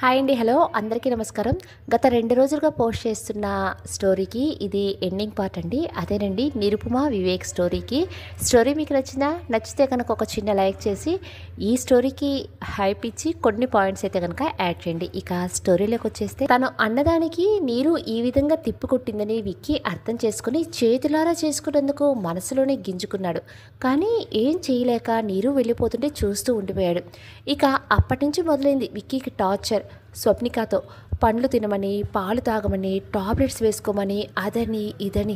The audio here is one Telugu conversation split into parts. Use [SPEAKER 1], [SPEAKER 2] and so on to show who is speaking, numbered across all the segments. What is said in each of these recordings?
[SPEAKER 1] హాయ్ అండి. హలో అందరికీ నమస్కారం. గత 2 రోజులుగా పోస్ట్ చేస్తున్న స్టోరీకి ఇది ఎండింగ్ పార్ట్ అండి. అదేనండి నిరుపమ వివేక్ స్టోరీకి. స్టోరీ మీకు నచ్చితే కనుక ఒక చిన్న లైక్ చేసి ఈ స్టోరీకి హైప్ ఇచ్చి కొన్ని పాయింట్స్ అయితే కనుక యాడ్ చేయండి. ఇక స్టోరీలోకి వచ్చేస్తే, తను అన్నదానికి నీరు ఈ విధంగా తిప్పుకొట్టిందని విక్కీ అర్థం చేసుకుని చేతులారా చేసుకున్నందుకు మనసులోనే గింజుకున్నాడు. కానీ ఏం చేయలేక నీరు వెళ్ళిపోతుంటే చూస్తూ ఉండిపోయాడు. ఇక అప్పటి నుంచి మొదలైంది విక్కీకి టార్చర్. స్వప్నికతో పండ్లు తినమని, పాలు తాగమని, టాబ్లెట్స్ వేసుకోమని, అదని ఇదని.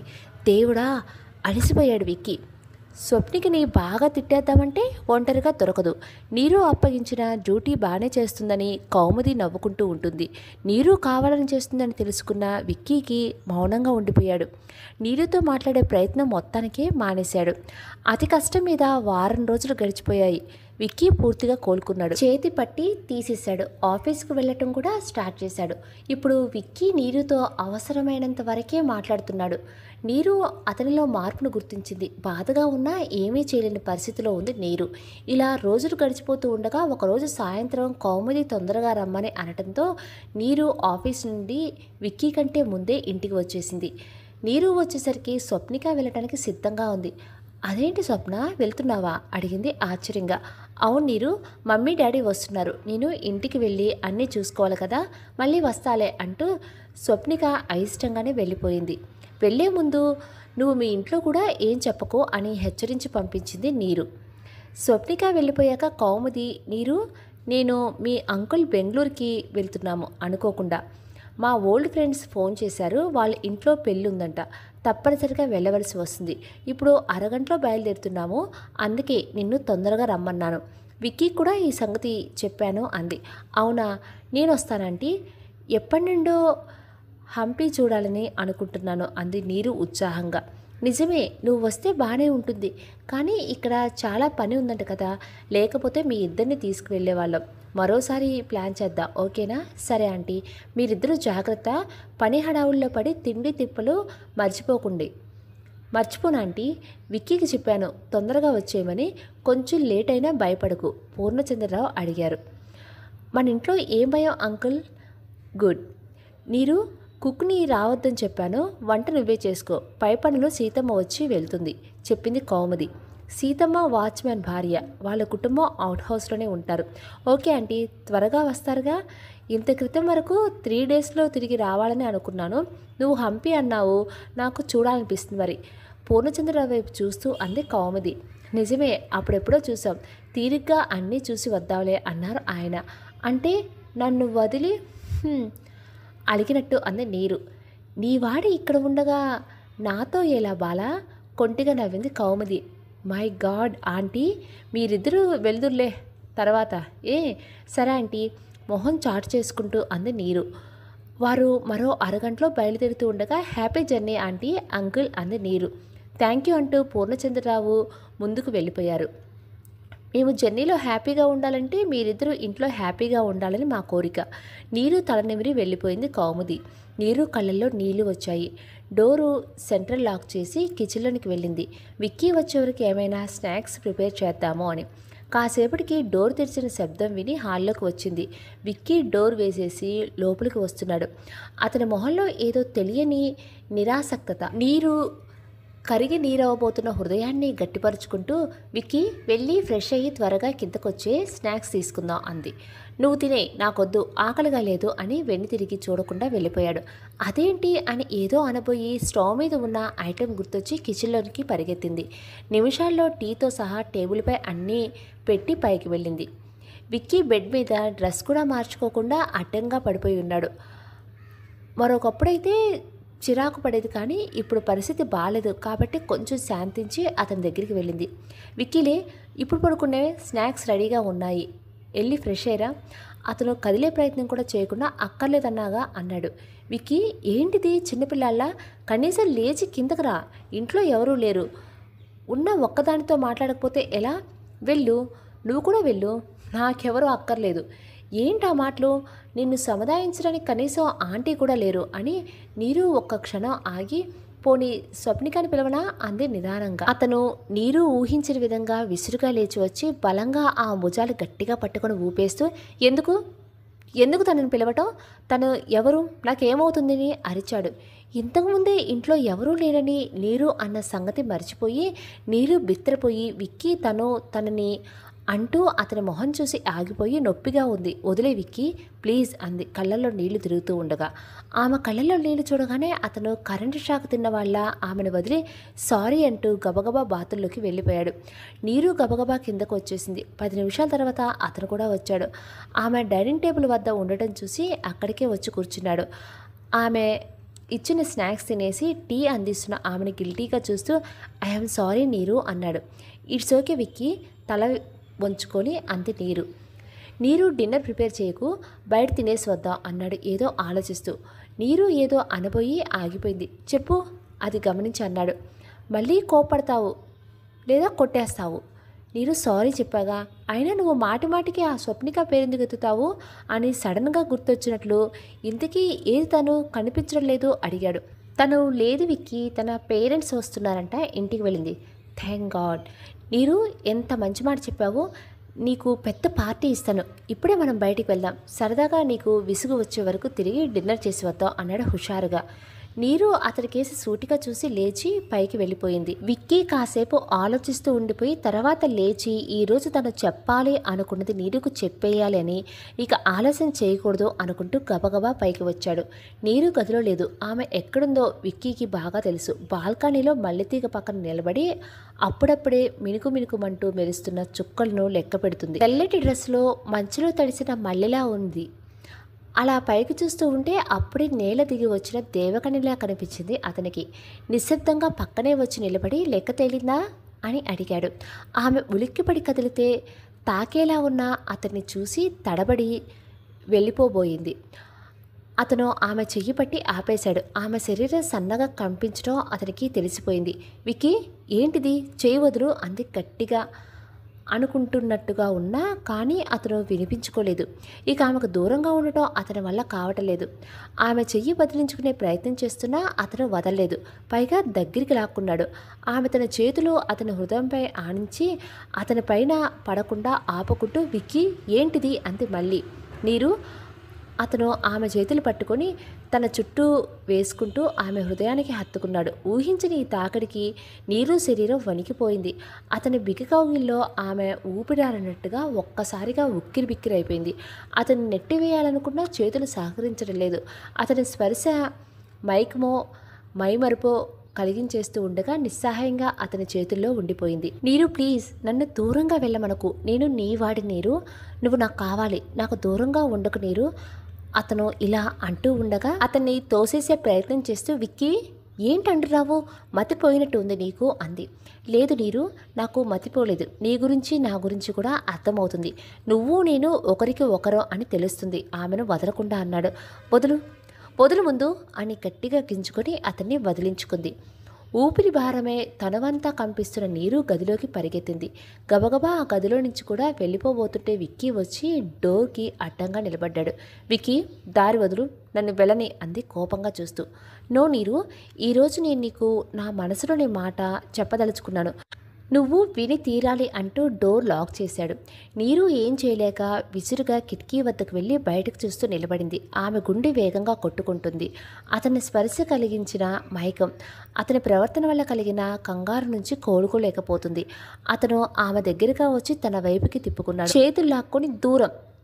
[SPEAKER 1] దేవుడా, అలసిపోయాడు విక్కీ. స్వప్నికని బాగా తిట్టేద్దామంటే ఒంటరిగా దొరకదు. నీరు అప్పగించిన డ్యూటీ బాగానే చేస్తుందని కౌముది నవ్వుకుంటూ ఉంటుంది. నీరు కావాలని చేస్తుందని తెలుసుకున్న విక్కీకి మౌనంగా ఉండిపోయాడు. నీరుతో మాట్లాడే ప్రయత్నం మొత్తానికే మానేశాడు. అతి కష్టం మీద వారం రోజులు గడిచిపోయాయి. విక్కీ పూర్తిగా కోలుకున్నాడు. చేతి పట్టి తీసేశాడు. ఆఫీస్కు వెళ్ళటం కూడా స్టార్ట్ చేశాడు. ఇప్పుడు విక్కీ నీరుతో అవసరమైనంత వరకే మాట్లాడుతున్నాడు. నీరు అతనిలో మార్పును గుర్తించింది. బాధగా ఉన్నా ఏమీ చేయలేని పరిస్థితిలో ఉంది నీరు. ఇలా రోజులు గడిచిపోతూ ఉండగా ఒకరోజు సాయంత్రం కౌముది తొందరగా రమ్మని అనటంతో నీరు ఆఫీస్ నుండి విక్కీ కంటే ముందే ఇంటికి వచ్చేసింది. నీరు వచ్చేసరికి స్వప్నిక వెళ్ళటానికి సిద్ధంగా ఉంది. అదేంటి స్వప్న, వెళ్తున్నావా అడిగింది ఆశ్చర్యంగా. అవును నీరు, మమ్మీ డాడీ వస్తున్నారు. నేను ఇంటికి వెళ్ళి అన్నీ చూసుకోవాలి కదా, మళ్ళీ వస్తాలే అంటూ స్వప్నిక అయిష్టంగానే వెళ్ళిపోయింది. వెళ్ళే ముందు నువ్వు మీ ఇంట్లో కూడా ఏం చెప్పకు అని హెచ్చరించి పంపించింది నీరు. స్వప్నిక వెళ్ళిపోయాక కౌముది, నీరు నేను మీ అంకుల్ బెంగళూరుకి వెళ్తున్నాము అనుకోకుండా. మా ఓల్డ్ ఫ్రెండ్స్ ఫోన్ చేశారు. వాళ్ళ ఇంట్లో పెళ్ళి ఉందంట, తప్పనిసరిగా వెళ్ళవలసి వస్తుంది. ఇప్పుడు అరగంటలో బయలుదేరుతున్నాము, అందుకే నిన్ను తొందరగా రమ్మన్నాను. విక్కీ కూడా ఈ సంగతి చెప్పాను అంది. అవునా, నేను వస్తానంటీ. ఎప్పటి నుండో హంపి చూడాలని అనుకుంటున్నాను అంది నీరు ఉత్సాహంగా. నిజమే, నువ్వు వస్తే బాగానే ఉంటుంది, కానీ ఇక్కడ చాలా పని ఉందంట కదా, లేకపోతే మీ ఇద్దరిని తీసుకువెళ్ళేవాళ్ళం. మరోసారి ప్లాన్ చేద్దాం, ఓకేనా? సరే ఆంటీ, మీరిద్దరూ జాగ్రత్త. పని హడావుల్లో పడి తిండి తిప్పలు మర్చిపోను ఆంటీ. విక్కీకి చెప్పాను తొందరగా వచ్చేయమని. కొంచెం లేట్ అయినా భయపడకు, పూర్ణచంద్రరావు అడిగారు. మన ఇంట్లో ఏం భయం అంకుల్? గుడ్. నీరు, కుక్ని రావద్దని చెప్పాను, వంట నువ్వే చేసుకో. పై పనిలో సీతమ్మ వచ్చి వెళ్తుంది చెప్పింది కౌముది. సీతమ్మ వాచ్మ్యాన్ భార్య, వాళ్ళ కుటుంబం అవుట్ హౌస్లోనే ఉంటారు. ఓకే ఆంటీ, త్వరగా వస్తారుగా. ఇంత క్రితం వరకు 3 డేస్లో తిరిగి రావాలని అనుకున్నాను. నువ్వు హంపి అన్నావు, నాకు చూడాలనిపిస్తుంది మరి. పూర్ణచంద్రరావు వైపు చూస్తూ అంది కౌముది. నిజమే, అప్పుడెప్పుడో చూసాం, తీరిగ్గా అన్నీ చూసి వద్దాంలే అన్నారు ఆయన. అంటే నన్ను వదిలి అలిగినట్టు అంది నీరు. నీ వాడి ఇక్కడ ఉండగా నాతో ఎలా బాలా? కొంటిగా నవ్వింది కౌముది. మై గాడ్ ఆంటీ, మీరిద్దరూ వెళ్దుర్లే తర్వాత. సరే ఆంటీ, మొహం చాటు చేసుకుంటూ అంది నీరు. వారు మరో అరగంటలో బయలుదేరుతూ ఉండగా హ్యాపీ జర్నీ ఆంటీ, అంకుల్ అంది నీరు. థ్యాంక్ యూ అంటూ పూర్ణచంద్రరావు ముందుకు వెళ్ళిపోయారు. మేము జర్నీలో హ్యాపీగా ఉండాలంటే మీరిద్దరూ ఇంట్లో హ్యాపీగా ఉండాలని మా కోరిక. నీరు తలనిమిరి వెళ్ళిపోయింది కౌముది. నీరు కళ్ళల్లో నీళ్లు వచ్చాయి. డోరు సెంట్రల్ లాక్ చేసి కిచెన్లోనికి వెళ్ళింది. విక్కీ వచ్చేవరకు ఏమైనా స్నాక్స్ ప్రిపేర్ చేద్దామో అని. కాసేపటికి డోర్ తెరిచిన శబ్దం విని హాల్లోకి వచ్చింది. విక్కీ డోర్ వేసేసి లోపలికి వస్తున్నాడు. అతని మొహంలో ఏదో తెలియని నిరాసక్తత. నీరు కరిగి నీరవబోతున్న హృదయాన్ని గట్టిపరుచుకుంటూ, విక్కీ వెళ్ళి ఫ్రెష్ అయ్యి త్వరగా కిందకొచ్చే, స్నాక్స్ తీసుకుందాం అంది. నువ్వు తినే, నాకొద్దు, ఆకలిగా లేదు అని వెన్ను తిరిగి చూడకుండా వెళ్ళిపోయాడు. అదేంటి అని ఏదో అనబోయి స్టవ్ మీద ఉన్న ఐటెం గుర్తొచ్చి కిచెన్లోనికి పరిగెత్తింది. నిమిషాల్లో టీతో సహా టేబుల్పై అన్నీ పెట్టి పైకి వెళ్ళింది. విక్కీ బెడ్ మీద డ్రెస్ కూడా మార్చుకోకుండా అడ్డంగా పడిపోయి ఉన్నాడు. మరొకప్పుడైతే చిరాకు పడేది, కానీ ఇప్పుడు పరిస్థితి బాగాలేదు కాబట్టి కొంచెం శాంతించి అతని దగ్గరికి వెళ్ళింది. విక్కీలే, ఇప్పుడు పడుకునే స్నాక్స్ రెడీగా ఉన్నాయి, వెళ్ళి ఫ్రెష్ అయ్యరా. అతను కదిలే ప్రయత్నం కూడా చేయకుండా అక్కర్లేదన్నాగా అన్నాడు. విక్కీ, ఏంటిది చిన్నపిల్లల్లా? కనీసం లేచి కిందకు రా, ఇంట్లో ఎవరూ లేరు. ఉన్న ఒక్కదానితో మాట్లాడకపోతే ఎలా? వెళ్ళు, నువ్వు కూడా వెళ్ళు, నాకెవరూ అక్కర్లేదు. ఏంటా మాటలు? నిన్ను సముదాయించడానికి కనీసం ఆంటీ కూడా లేరు అని నీరు ఒక్క క్షణం ఆగి, పోనీ స్వప్నికని పిలవనా అంది నిదానంగా. అతను నీరు ఊహించిన విధంగా విసురుగా లేచి వచ్చి బలంగా ఆ భుజాలు గట్టిగా పట్టుకొని ఊపేస్తూ, ఎందుకు ఎందుకు తనని పిలవటం? తను ఎవరు? నాకేమవుతుందని అరిచాడు. ఇంతకుముందే ఇంట్లో ఎవరూ లేరని నీరు అన్న సంగతి మర్చిపోయి నీరు బిత్తరపోయి విక్కీ తనని అంటూ అతని మొహం చూసి ఆగిపోయి నొప్పిగా ఉంది, వదిలే విక్కీ ప్లీజ్ అంది కళ్ళల్లో నీళ్లు తిరుగుతూ ఉండగా. ఆమె కళ్ళల్లో నీళ్లు చూడగానే అతను కరెంటు షాక్ తిన్న వాళ్ళ ఆమెను వదిలి సారీ అంటూ గబగబా బాతుల్లోకి వెళ్ళిపోయాడు. నీరు గబగబా కిందకు వచ్చేసింది. 10 నిమిషాల తర్వాత అతను కూడా వచ్చాడు. ఆమె డైనింగ్ టేబుల్ వద్ద ఉండటం చూసి అక్కడికే వచ్చి కూర్చున్నాడు. ఆమె ఇచ్చిన స్నాక్స్ తినేసి టీ అందిస్తున్న ఆమెను గిల్టీగా చూస్తూ ఐఎమ్ సారీ నీరు అన్నాడు. ఇట్స్ ఓకే విక్కీ తల వంచుకొని అంది నీరు. నీరు డిన్నర్ ప్రిపేర్ చేయకు, బయట తినేసి వద్దాం అన్నాడు ఏదో ఆలోచిస్తూ. నీరు ఏదో అనబోయి ఆగిపోయింది. చెప్పు అది గమనించి అన్నాడు. మళ్ళీ కోపడతావు లేదా కొట్టేస్తావు. నీరు సారీ చెప్పాగా, అయినా నువ్వు మాటి మాటికి ఆ స్వప్నిక పేరెందుకు ఎత్తుతావు అని సడన్గా గుర్తొచ్చినట్లు ఇంతకీ ఏది తను కనిపించడం లేదు అడిగాడు. తను లేదు విక్కీ, తన పేరెంట్స్ వస్తున్నారంట, ఇంటికి వెళ్ళింది. Thank God. నీరు ఎంత మంచి మాట చెప్పావో, నీకు పెద్ద పార్టీ ఇస్తాను, ఇప్పుడే మనం బయటికి వెళ్దాం, సరదాగా నీకు విసుగు వచ్చే వరకు తిరిగి డిన్నర్ చేసి వద్దాం అన్నాడు హుషారుగా. నీరు అతడి కేసి సూటిగా చూసి లేచి పైకి వెళ్ళిపోయింది. విక్కీ కాసేపు ఆలోచిస్తూ ఉండిపోయి తర్వాత లేచి ఈరోజు తను చెప్పాలి అనుకున్నది నీరుకు చెప్పేయాలి అని, ఇక ఆలస్యం చేయకూడదు అనుకుంటూ గబగబా పైకి వచ్చాడు. నీరు గదిలో లేదు. ఆమె ఎక్కడుందో విక్కీకి బాగా తెలుసు. బాల్కనీలో మల్లెతీగ పక్కన నిలబడి అప్పుడప్పుడే మినుకు మినుకుమంటూ మెరుస్తున్న చుక్కలను లెక్క పెడుతుంది. తెల్లటి డ్రెస్లో మంచులో తడిసిన మల్లెలా ఉంది. అలా పైకి చూస్తూ ఉంటే అప్పుడే నేల దిగి వచ్చిన దేవకనిలా కనిపించింది అతనికి. నిశ్శబ్దంగా పక్కనే వచ్చి నిలబడి లెక్క తేలిందా అని అడిగాడు. ఆమె ఉలిక్కిపడి కదిలితే తాకేలా ఉన్న అతన్ని చూసి తడబడి వెళ్ళిపోబోయింది. అతను ఆమె చెయ్యి పట్టి ఆపేశాడు. ఆమె శరీరం సన్నగా కంపించడం అతనికి తెలిసిపోయింది. విక్కీ ఏంటిది, చేయి వదులు అంది గట్టిగా అనుకుంటున్నట్టుగా ఉన్నా కానీ అతను వినిపించుకోలేదు. ఇక ఆమెకు దూరంగా ఉండటం అతని వల్ల కావటలేదు. ఆమె చెయ్యి బదిలించుకునే ప్రయత్నం చేస్తున్నా అతను వదలలేదు. పైగా దగ్గరికి లాక్కున్నాడు. ఆమె తన చేతులు అతని హృదయంపై ఆనించి అతని పైన పడకుండా ఆపుకుంటూ విక్కీ ఏంటిది అంది మళ్ళీ. నీరు అతను ఆమె చేతులు పట్టుకొని తన చుట్టూ వేసుకుంటూ ఆమె హృదయానికి హత్తుకున్నాడు. ఊహించని ఈ తాకడికి నీరు శరీరం వణికిపోయింది. అతని బిగికౌగిల్లో ఆమె ఊపిరాలన్నట్టుగా ఒక్కసారిగా ఉక్కిరి బిక్కిరైపోయింది. అతను నెట్టివేయాలనుకున్నా చేతులు సహకరించడం లేదు. అతని స్పర్శ మైమరుపో కలిగించేస్తూ ఉండగా నిస్సహాయంగా అతని చేతుల్లో ఉండిపోయింది. నీరు ప్లీజ్ నన్ను దూరంగా వెళ్ళమనకు, నేను నీ వాడి నీరు, నువ్వు నాకు కావాలి, నాకు దూరంగా ఉండకు నీరు. అతను ఇలా అంటూ ఉండగా అతన్ని తోసేసే ప్రయత్నం చేస్తూ విక్కీ ఏంటంటున్నావు, మతిపోయినట్టు ఉంది నీకు అంది. లేదు నీరు, నాకు మతిపోలేదు. నీ గురించి నా గురించి కూడా అర్థమవుతుంది. నువ్వు నేను ఒకరికి ఒకరు అని తెలుస్తుంది. ఆమెను వదలకుండా అన్నాడు. వదులు ముందు అని గట్టిగా గింజుకొని అతన్ని వదిలించుకుంది. ఊపిరి భారమే తనవంతా కంపిస్తున్న నీరు గదిలోకి పరిగెత్తింది. గబగబా ఆ గదిలో నుంచి కూడా వెళ్ళిపోబోతుంటే విక్కీ వచ్చి డోర్కి అడ్డంగా నిలబడ్డాడు. విక్కీ దారి వదులు, నన్ను వెళ్ళని అంది కోపంగా చూస్తూ. నో నీరు, ఈరోజు నేను నీకు నా మనసులోని మాట చెప్పదలుచుకున్నాను, నువ్వు విని తీరాలి అంటూ డోర్ లాక్ చేశాడు. నీరు ఏం చేయలేక విసురుగా కిటికీ వద్దకు వెళ్ళి బయటకు చూస్తూ నిలబడింది. ఆమె గుండె వేగంగా కొట్టుకుంటుంది. అతని స్పర్శ కలిగించిన మైకం, అతని ప్రవర్తన వల్ల కలిగిన కంగారు నుంచి కోలుకోలేకపోతుంది. అతను ఆమె దగ్గరగా వచ్చి తన వైపుకి తిప్పుకున్నాడు. చేతులు లాక్కొని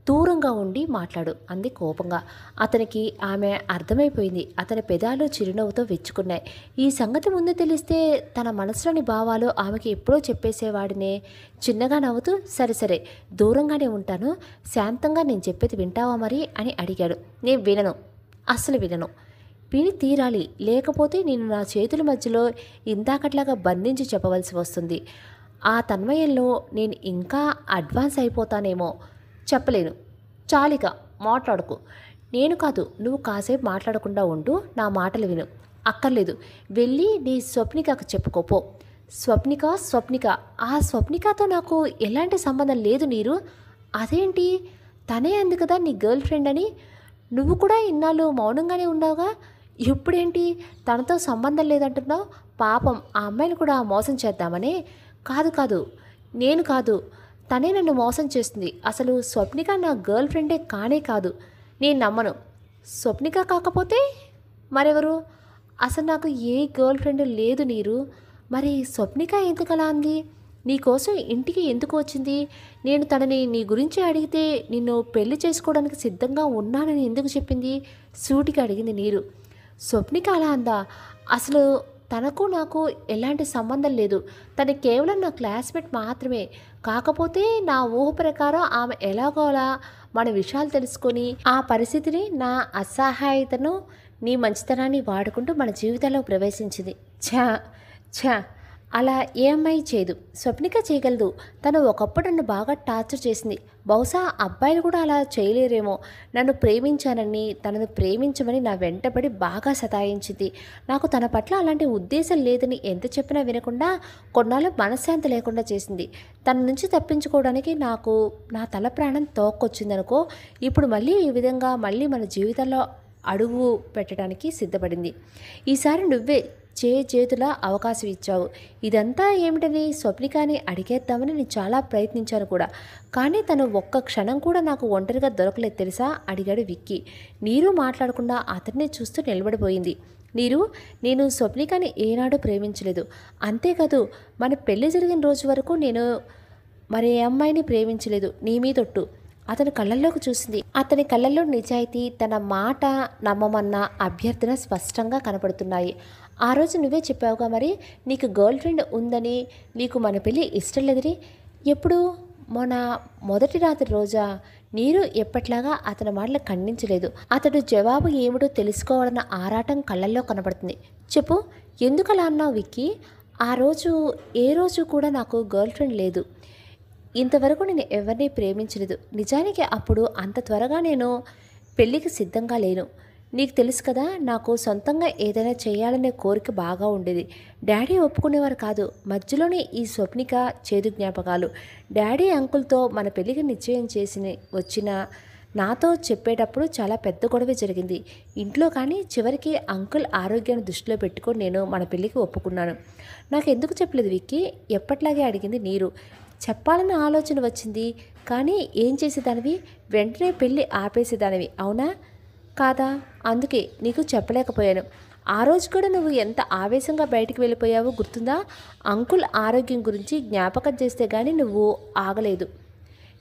[SPEAKER 1] దూరంగా ఉండి మాట్లాడు అంది కోపంగా. అతనికి ఆమె అర్థమైపోయింది. అతని పెదాలు చిరునవ్వుతో వెచ్చుకున్నాయి. ఈ సంగతి ముందు తెలిస్తే తన మనసులోని భావాలు ఆమెకి ఎప్పుడో చెప్పేసేవాడినే. చిన్నగా నవ్వుతూ సరే దూరంగానే ఉంటాను, శాంతంగా నేను చెప్పేది వింటావా మరి అని అడిగాడు. నేను వినను, అస్సలు వినను. విని తీరాలి, లేకపోతే నేను నా చేతుల మధ్యలో ఇందాకట్లాగా బంధించి చెప్పవలసి వస్తుంది. ఆ తన్మయంలో నేను ఇంకా అడ్వాన్స్ అయిపోతానేమో, చెప్పలేను. చాలిక మాట్లాడుకు. నేను కాదు, నువ్వు కాసేపు మాట్లాడకుండా ఉంటూ నా మాటలు విను. అక్కర్లేదు, వెళ్ళి నీ స్వప్నికకు చెప్పుకోపో. స్వప్నిక ఆ స్వప్నికతో నాకు ఎలాంటి సంబంధం లేదు నీరు. అదేంటి, తనే అంది కదా నీ గర్ల్ ఫ్రెండ్ అని. నువ్వు కూడా ఇన్నాళ్ళు మౌనంగానే ఉన్నావుగా, ఇప్పుడేంటి తనతో సంబంధం లేదంటున్నావు? పాపం ఆ అమ్మాయిని కూడా మోసం చేద్దామనే. కాదు, నేను కాదు, తనే నన్ను మోసం చేస్తుంది. అసలు స్వప్నిక నా గర్ల్ ఫ్రెండే కానే కాదు. నేను నమ్మను. స్వప్నిక కాకపోతే మరెవరు? అసలు నాకు ఏ గర్ల్ ఫ్రెండ్ లేదు నీరు. మరి స్వప్నిక ఎందుకలా అంది? నీకోసం ఇంటికి ఎందుకు వచ్చింది? నేను తనని నీ గురించి అడిగితే నిన్ను పెళ్లి చేసుకోవడానికి సిద్ధంగా ఉన్నానని ఎందుకు చెప్పింది? సూటిగా అడిగింది నీరు. స్వప్నిక అలా అందా? అసలు తనకు నాకు ఎలాంటి సంబంధం లేదు. తను కేవలం నా క్లాస్మేట్ మాత్రమే. కాకపోతే నా ఊహ ప్రకారం ఆమె ఎలాగోలా మన విషయాలు తెలుసుకొని ఆ పరిస్థితిని, నా అసహాయతను, నీ మంచితనాన్ని వాడుకుంటూ మన జీవితంలో ప్రవేశించింది. ఛా ఛా, అలా ఏ అమ్మాయి చేయదు. స్వప్నిక చేయగలదు. తను ఒకప్పుడు నన్ను బాగా టార్చర్ చేసింది. బహుశా అబ్బాయిలు కూడా అలా చేయలేరేమో. నన్ను ప్రేమించానని, తనను ప్రేమించమని నా వెంటబడి బాగా సతాయించింది. నాకు తన పట్ల అలాంటి ఉద్దేశం లేదని ఎంత చెప్పినా వినకుండా కొన్నాళ్ళు మనశ్శాంతి లేకుండా చేసింది. తన నుంచి తప్పించుకోవడానికి నాకు నా తల ప్రాణం తోక్కొచ్చిందనుకో. ఇప్పుడు మళ్ళీ ఈ విధంగా మళ్ళీ మన జీవితంలో అడుగు పెట్టడానికి సిద్ధపడింది. ఈసారి నువ్వే చేతుల అవకాశం ఇచ్చావు. ఇదంతా ఏమిటని స్వప్నికాని అడిగేద్దామని నేను చాలా ప్రయత్నించాను కూడా. కానీ తను ఒక్క క్షణం కూడా నాకు ఒంటరిగా దొరకలేదు తెలుసా? అడిగాడు విక్కీ. నీరు మాట్లాడకుండా అతన్నే చూస్తూ నిలబడిపోయింది. నీరు, నేను స్వప్నికాని ఏనాడు ప్రేమించలేదు. అంతేకాదు మన పెళ్లి జరిగిన రోజు వరకు నేను మరే అమ్మాయిని ప్రేమించలేదు. నీ మీదొట్టు. అతని కళ్ళల్లోకి చూసింది. అతని కళ్ళల్లో నిజాయితీ, తన మాట నమ్మమన్న అభ్యర్థన స్పష్టంగా కనపడుతున్నాయి. ఆ రోజు నువ్వే చెప్పావుగా మరి, నీకు గర్ల్ ఫ్రెండ్ ఉందని, నీకు మన పెళ్ళి ఇష్టం లేదని. ఎప్పుడు? మొన్న మొదటి రాత్రి రోజా? నీరు ఎప్పట్లాగా అతని మాటలు ఖండించలేదు. అతడు జవాబు ఏమిటో తెలుసుకోవాలన్న ఆరాటం కళ్ళల్లో కనపడుతుంది. చెప్పు, ఎందుకలా అన్నావు విక్కీ? ఆ రోజు ఏ రోజు కూడా నాకు గర్ల్ ఫ్రెండ్ లేదు. ఇంతవరకు నేను ఎవరిని ప్రేమించలేదు. నిజానికి అప్పుడు అంత త్వరగా నేను పెళ్ళికి సిద్ధంగా లేను. నీకు తెలుసు కదా, నాకు సొంతంగా ఏదైనా చేయాలనే కోరిక బాగా ఉండేది. డాడీ ఒప్పుకునేవారు కాదు. మధ్యలోనే ఈ స్వప్నిక చేదు జ్ఞాపకాలు. డాడీ అంకుల్తో మన పెళ్ళికి నిశ్చయం చేసి వచ్చిన నాతో చెప్పేటప్పుడు చాలా పెద్ద గొడవ జరిగింది ఇంట్లో. కానీ చివరికి అంకుల్ ఆరోగ్యాన్ని దృష్టిలో పెట్టుకొని నేను మన పెళ్ళికి ఒప్పుకున్నాను. నాకు ఎందుకు చెప్పలేదు విక్కీ? ఎప్పట్లాగే అడిగింది నీరు. చెప్పాలన్న ఆలోచన వచ్చింది, కానీ ఏం చేసేదానివి? వెంటనే పెళ్ళి ఆపేసేదానివి అవునా కాదా? అందుకే నీకు చెప్పలేకపోయాను. ఆ రోజు కూడా నువ్వు ఎంత ఆవేశంగా బయటికి వెళ్ళిపోయావో గుర్తుందా? అంకుల్ ఆరోగ్యం గురించి జ్ఞాపకం చేస్తే కానీ నువ్వు ఆగలేదు.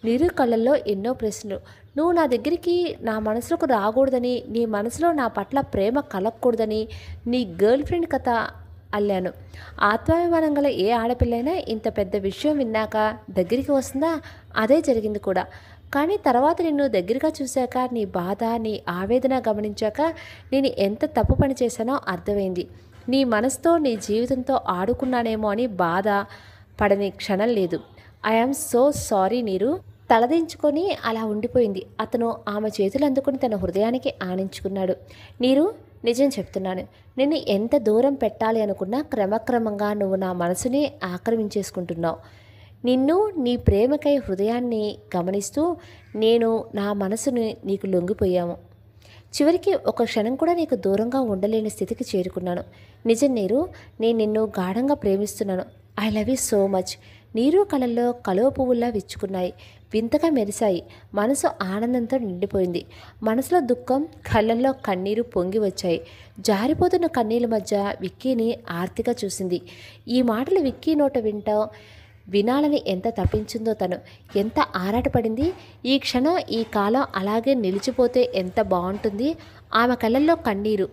[SPEAKER 1] నీరు కళ్ళల్లో ఎన్నో ప్రశ్నలు. నువ్వు నా దగ్గరికి నా మనసులోకి రాకూడదని, నీ మనసులో నా పట్ల ప్రేమ కలగకూడదని నీ గర్ల్ ఫ్రెండ్ కథ అల్లాను. ఆత్మాభిమానం గల ఏ ఆడపిల్లైనా ఇంత పెద్ద విషయం విన్నాక దగ్గరికి వస్తుందా? అదే జరిగింది కూడా. కానీ తర్వాత నిన్ను దగ్గరగా చూశాక నీ బాధ, నీ ఆవేదన గమనించాక నేను ఎంత తప్పు పని చేశానో అర్థమైంది. నీ మనసుతో, నీ జీవితంతో ఆడుకున్నానేమో అని బాధ పడని క్షణం లేదు. ఐఆమ్ సో సారీ నీరు. తలదించుకొని అలా ఉండిపోయింది. అతను ఆమె చేతులు అందుకుని తన హృదయానికి ఆనించుకున్నాడు. నీరు, నిజం చెప్తున్నాను. నిన్ను ఎంత దూరం పెట్టాలి అనుకున్నా క్రమక్రమంగా నువ్వు నా మనసుని ఆక్రమించేసుకుంటున్నావు. నిన్ను, నీ ప్రేమకై హృదయాన్ని గమనిస్తూ నేను నా మనసుని నీకు లొంగిపోయాము. చివరికి ఒక క్షణం కూడా నీకు దూరంగా ఉండలేని స్థితికి చేరుకున్నాను. నిజం నీరు, నేను నిన్ను గాఢంగా ప్రేమిస్తున్నాను. I love you so much. నీరు కళ్ళల్లో కలువ పువ్వుల్లా విచ్చుకున్నాయి. వింతగా మెరిశాయి. మనసు ఆనందంతో నిండిపోయింది. మనసులో దుఃఖం, కళ్ళల్లో కన్నీరు పొంగి వచ్చాయి. జారిపోతున్న కన్నీళ్ళ మధ్య విక్కీని ఆర్తిగా చూసింది. ఈ మాటలు విక్కీ నోట వినాలని ఎంత తప్పించిందో తను. ఎంత ఆరాటపడింది. ఈ క్షణం, ఈ కాలం అలాగే నిలిచిపోతే ఎంత బాగుంటుంది. ఆమె కళ్ళల్లో కన్నీరు,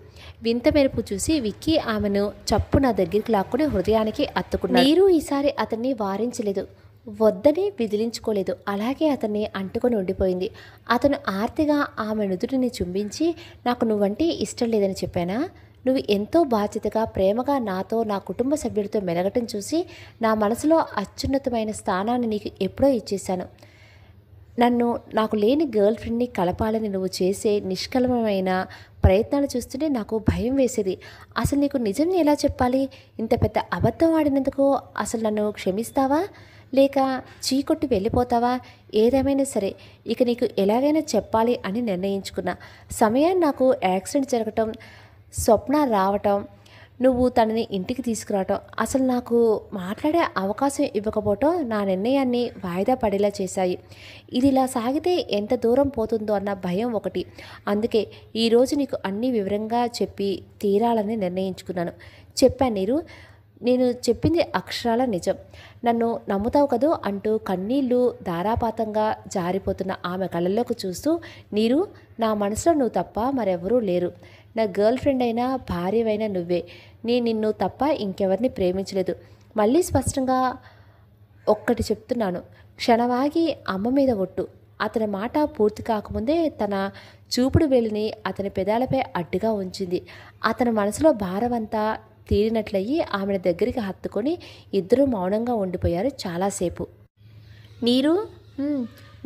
[SPEAKER 1] వింత మెరుపు చూసి విక్కీ ఆమెను చప్పున దగ్గరికి లాక్కుని హృదయానికి అత్తుకున్నాడు. నీరు ఈసారి అతన్ని వారించలేదు, వద్దని విదిలించుకోలేదు. అలాగే అతన్ని అంటుకొని ఉండిపోయింది. అతను ఆర్తిగా ఆమె నుదుటిని చుంబించి, నాకు నువ్వంటే ఇష్టం లేదని చెప్పానా? నువ్వు ఎంతో బాధ్యతగా, ప్రేమగా నాతో, నా కుటుంబ సభ్యులతో మెలగటం చూసి నా మనసులో అత్యున్నతమైన స్థానాన్ని నీకు ఎప్పుడో ఇచ్చేశాను. నాకు లేని గర్ల్ ఫ్రెండ్ని కలపాలని నువ్వు చేసే నిష్కలమైన ప్రయత్నాలు చూస్తుంటే నాకు భయం వేసేది. అసలు నీకు నిజం ఎలా చెప్పాలి? ఇంత పెద్ద అబద్ధం ఆడినందుకు అసలు నన్ను క్షమిస్తావా, లేక చీకొట్టి వెళ్ళిపోతావా? ఏదేమైనా సరే ఇక నీకు ఎలాగైనా చెప్పాలి అని నిర్ణయించుకున్నా. సమయాన్ని నాకు యాక్సిడెంట్ జరగటం, స్వప్న రావటం, నువ్వు తనని ఇంటికి తీసుకురావటం, అసలు నాకు మాట్లాడే అవకాశం ఇవ్వకపోవటం నా నిర్ణయాన్ని వాయిదా పడేలా చేశాయి. ఇది ఇలా సాగితే ఎంత దూరం పోతుందో అన్న భయం ఒకటి. అందుకే ఈరోజు నీకు అన్ని వివరంగా చెప్పి తీరాలని నిర్ణయించుకున్నాను. చెప్పాను నీరు, నేను చెప్పింది అక్షరాల నిజం. నన్ను నమ్ముతావు కదూ అంటూ కన్నీళ్లు ధారాపాతంగా జారిపోతున్న ఆమె కళ్ళల్లోకి చూస్తూ, నీరు, నా మనసులో నువ్వు తప్ప మరెవరూ లేరు. నా గర్ల్ ఫ్రెండ్ అయినా భార్యవైనా నువ్వే. నేను నిన్ను తప్ప ఇంకెవరిని ప్రేమించలేదు. మళ్ళీ స్పష్టంగా ఒక్కటి చెప్తున్నాను. క్షణవాగి అమ్మ మీద ఒట్టు. అతని మాట పూర్తి కాకముందే తన చూపుడు వేలిని అతని పెదాలపై అడ్డుగా ఉంచింది. అతని మనసులో భారమంతా తీరినట్లయి ఆమెను దగ్గరికి హత్తుకొని ఇద్దరూ మౌనంగా ఉండిపోయారు చాలాసేపు. నీరు,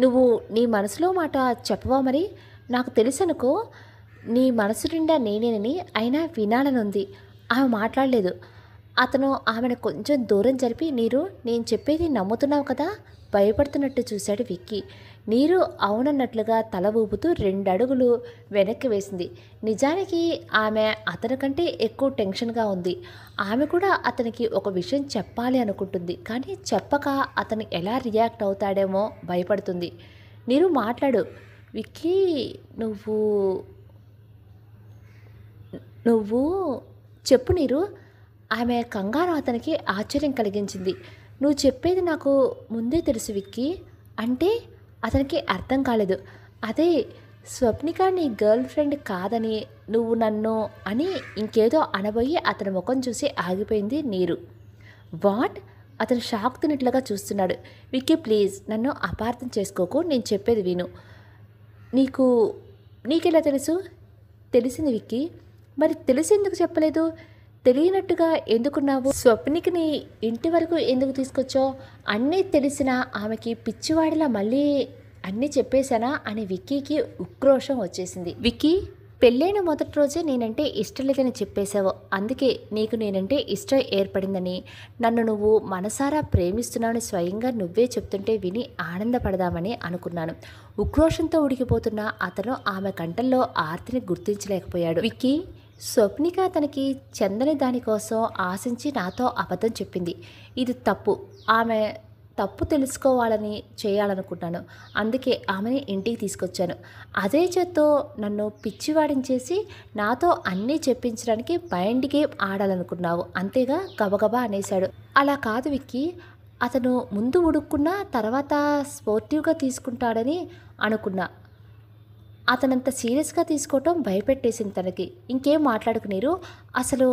[SPEAKER 1] నువ్వు నీ మనసులో మాట చెప్పవా మరి? నాకు తెలుసనుకో, నీ మనసు నిండా నేనేనని. అయినా వినాలనుంది. ఆమె మాట్లాడలేదు. అతను ఆమెను కొంచెం దూరం జరిపి, నీరు, నేను చెప్పేది నమ్ముతున్నావు కదా? భయపడుతున్నట్టు చూశాడు విక్కీ. నీరు అవునన్నట్లుగా తల ఊపుతూ 2 అడుగులు వెనక్కి వేసింది. నిజానికి ఆమె అతని కంటే ఎక్కువ టెన్షన్గా ఉంది. ఆమె కూడా అతనికి ఒక విషయం చెప్పాలి అనుకుంటుంది. కానీ చెప్పక అతను ఎలా రియాక్ట్ అవుతాడేమో భయపడుతుంది. నీరు, మాట్లాడు. విక్కీ, నువ్వు చెప్పు నీరు. ఆమె కంగారు అతనికి ఆశ్చర్యం కలిగించింది. నువ్వు చెప్పేది నాకు ముందే తెలుసు విక్కీ. అంటే? అతనికి అర్థం కాలేదు. అదే, స్వప్నిక నీ గర్ల్ ఫ్రెండ్ కాదని, నువ్వు నన్ను అని ఇంకేదో అనబోయి అతని ముఖం చూసి ఆగిపోయింది నీరు. వాట్? అతను షాక్ తినట్లుగా చూస్తున్నాడు. విక్కీ, ప్లీజ్ నన్ను అపార్థం చేసుకోకు. నేను చెప్పేది విను. నీకెలా తెలుసు? తెలిసింది విక్కీ. మరి తెలిసి ఎందుకు చెప్పలేదు? తెలియనట్టుగా ఎందుకున్నావు? స్వప్నికి నీ ఇంటి వరకు ఎందుకు తీసుకొచ్చావు? అన్నీ తెలిసినా ఆమెకి పిచ్చివాడిలా మళ్ళీ అన్నీ చెప్పేశానా అని విక్కీకి ఉక్రోషం వచ్చేసింది. విక్కీ, పెళ్ళైన మొదటి రోజే నేనంటే ఇష్టం లేదని చెప్పేశావు. అందుకే నీకు నేనంటే ఇష్టం ఏర్పడిందని, నన్ను నువ్వు మనసారా ప్రేమిస్తున్నావని స్వయంగా నువ్వే చెప్తుంటే విని ఆనందపడదామని అనుకున్నాను. ఉక్రోషంతో ఉడికిపోతున్న అతను ఆమె కంఠంలో ఆర్తిని గుర్తించలేకపోయాడు. విక్కీ, స్వప్నిక తనకి చెందని దానికోసం ఆశించి నాతో అబద్ధం చెప్పింది. ఇది తప్పు. ఆమె తప్పు తెలుసుకోవాలని చేయాలనుకున్నాను. అందుకే ఆమెని ఇంటికి తీసుకొచ్చాను. అదే చేత్తో నన్ను పిచ్చివాడించేసి నాతో అన్నీ చెప్పించడానికి మైండ్ గేమ్ ఆడాలనుకున్నావు. అంతేగా? గబగబా అనేశాడు. అలా కాదు విక్కీ. అతను ముందు ఉడుక్కున్నా తర్వాత స్పోర్టివ్గా తీసుకుంటాడని అనుకున్నా. అతనంత సీరియస్గా తీసుకోవటం భయపెట్టేసింది తనకి. ఇంకేం మాట్లాడుకునేరు. అసలు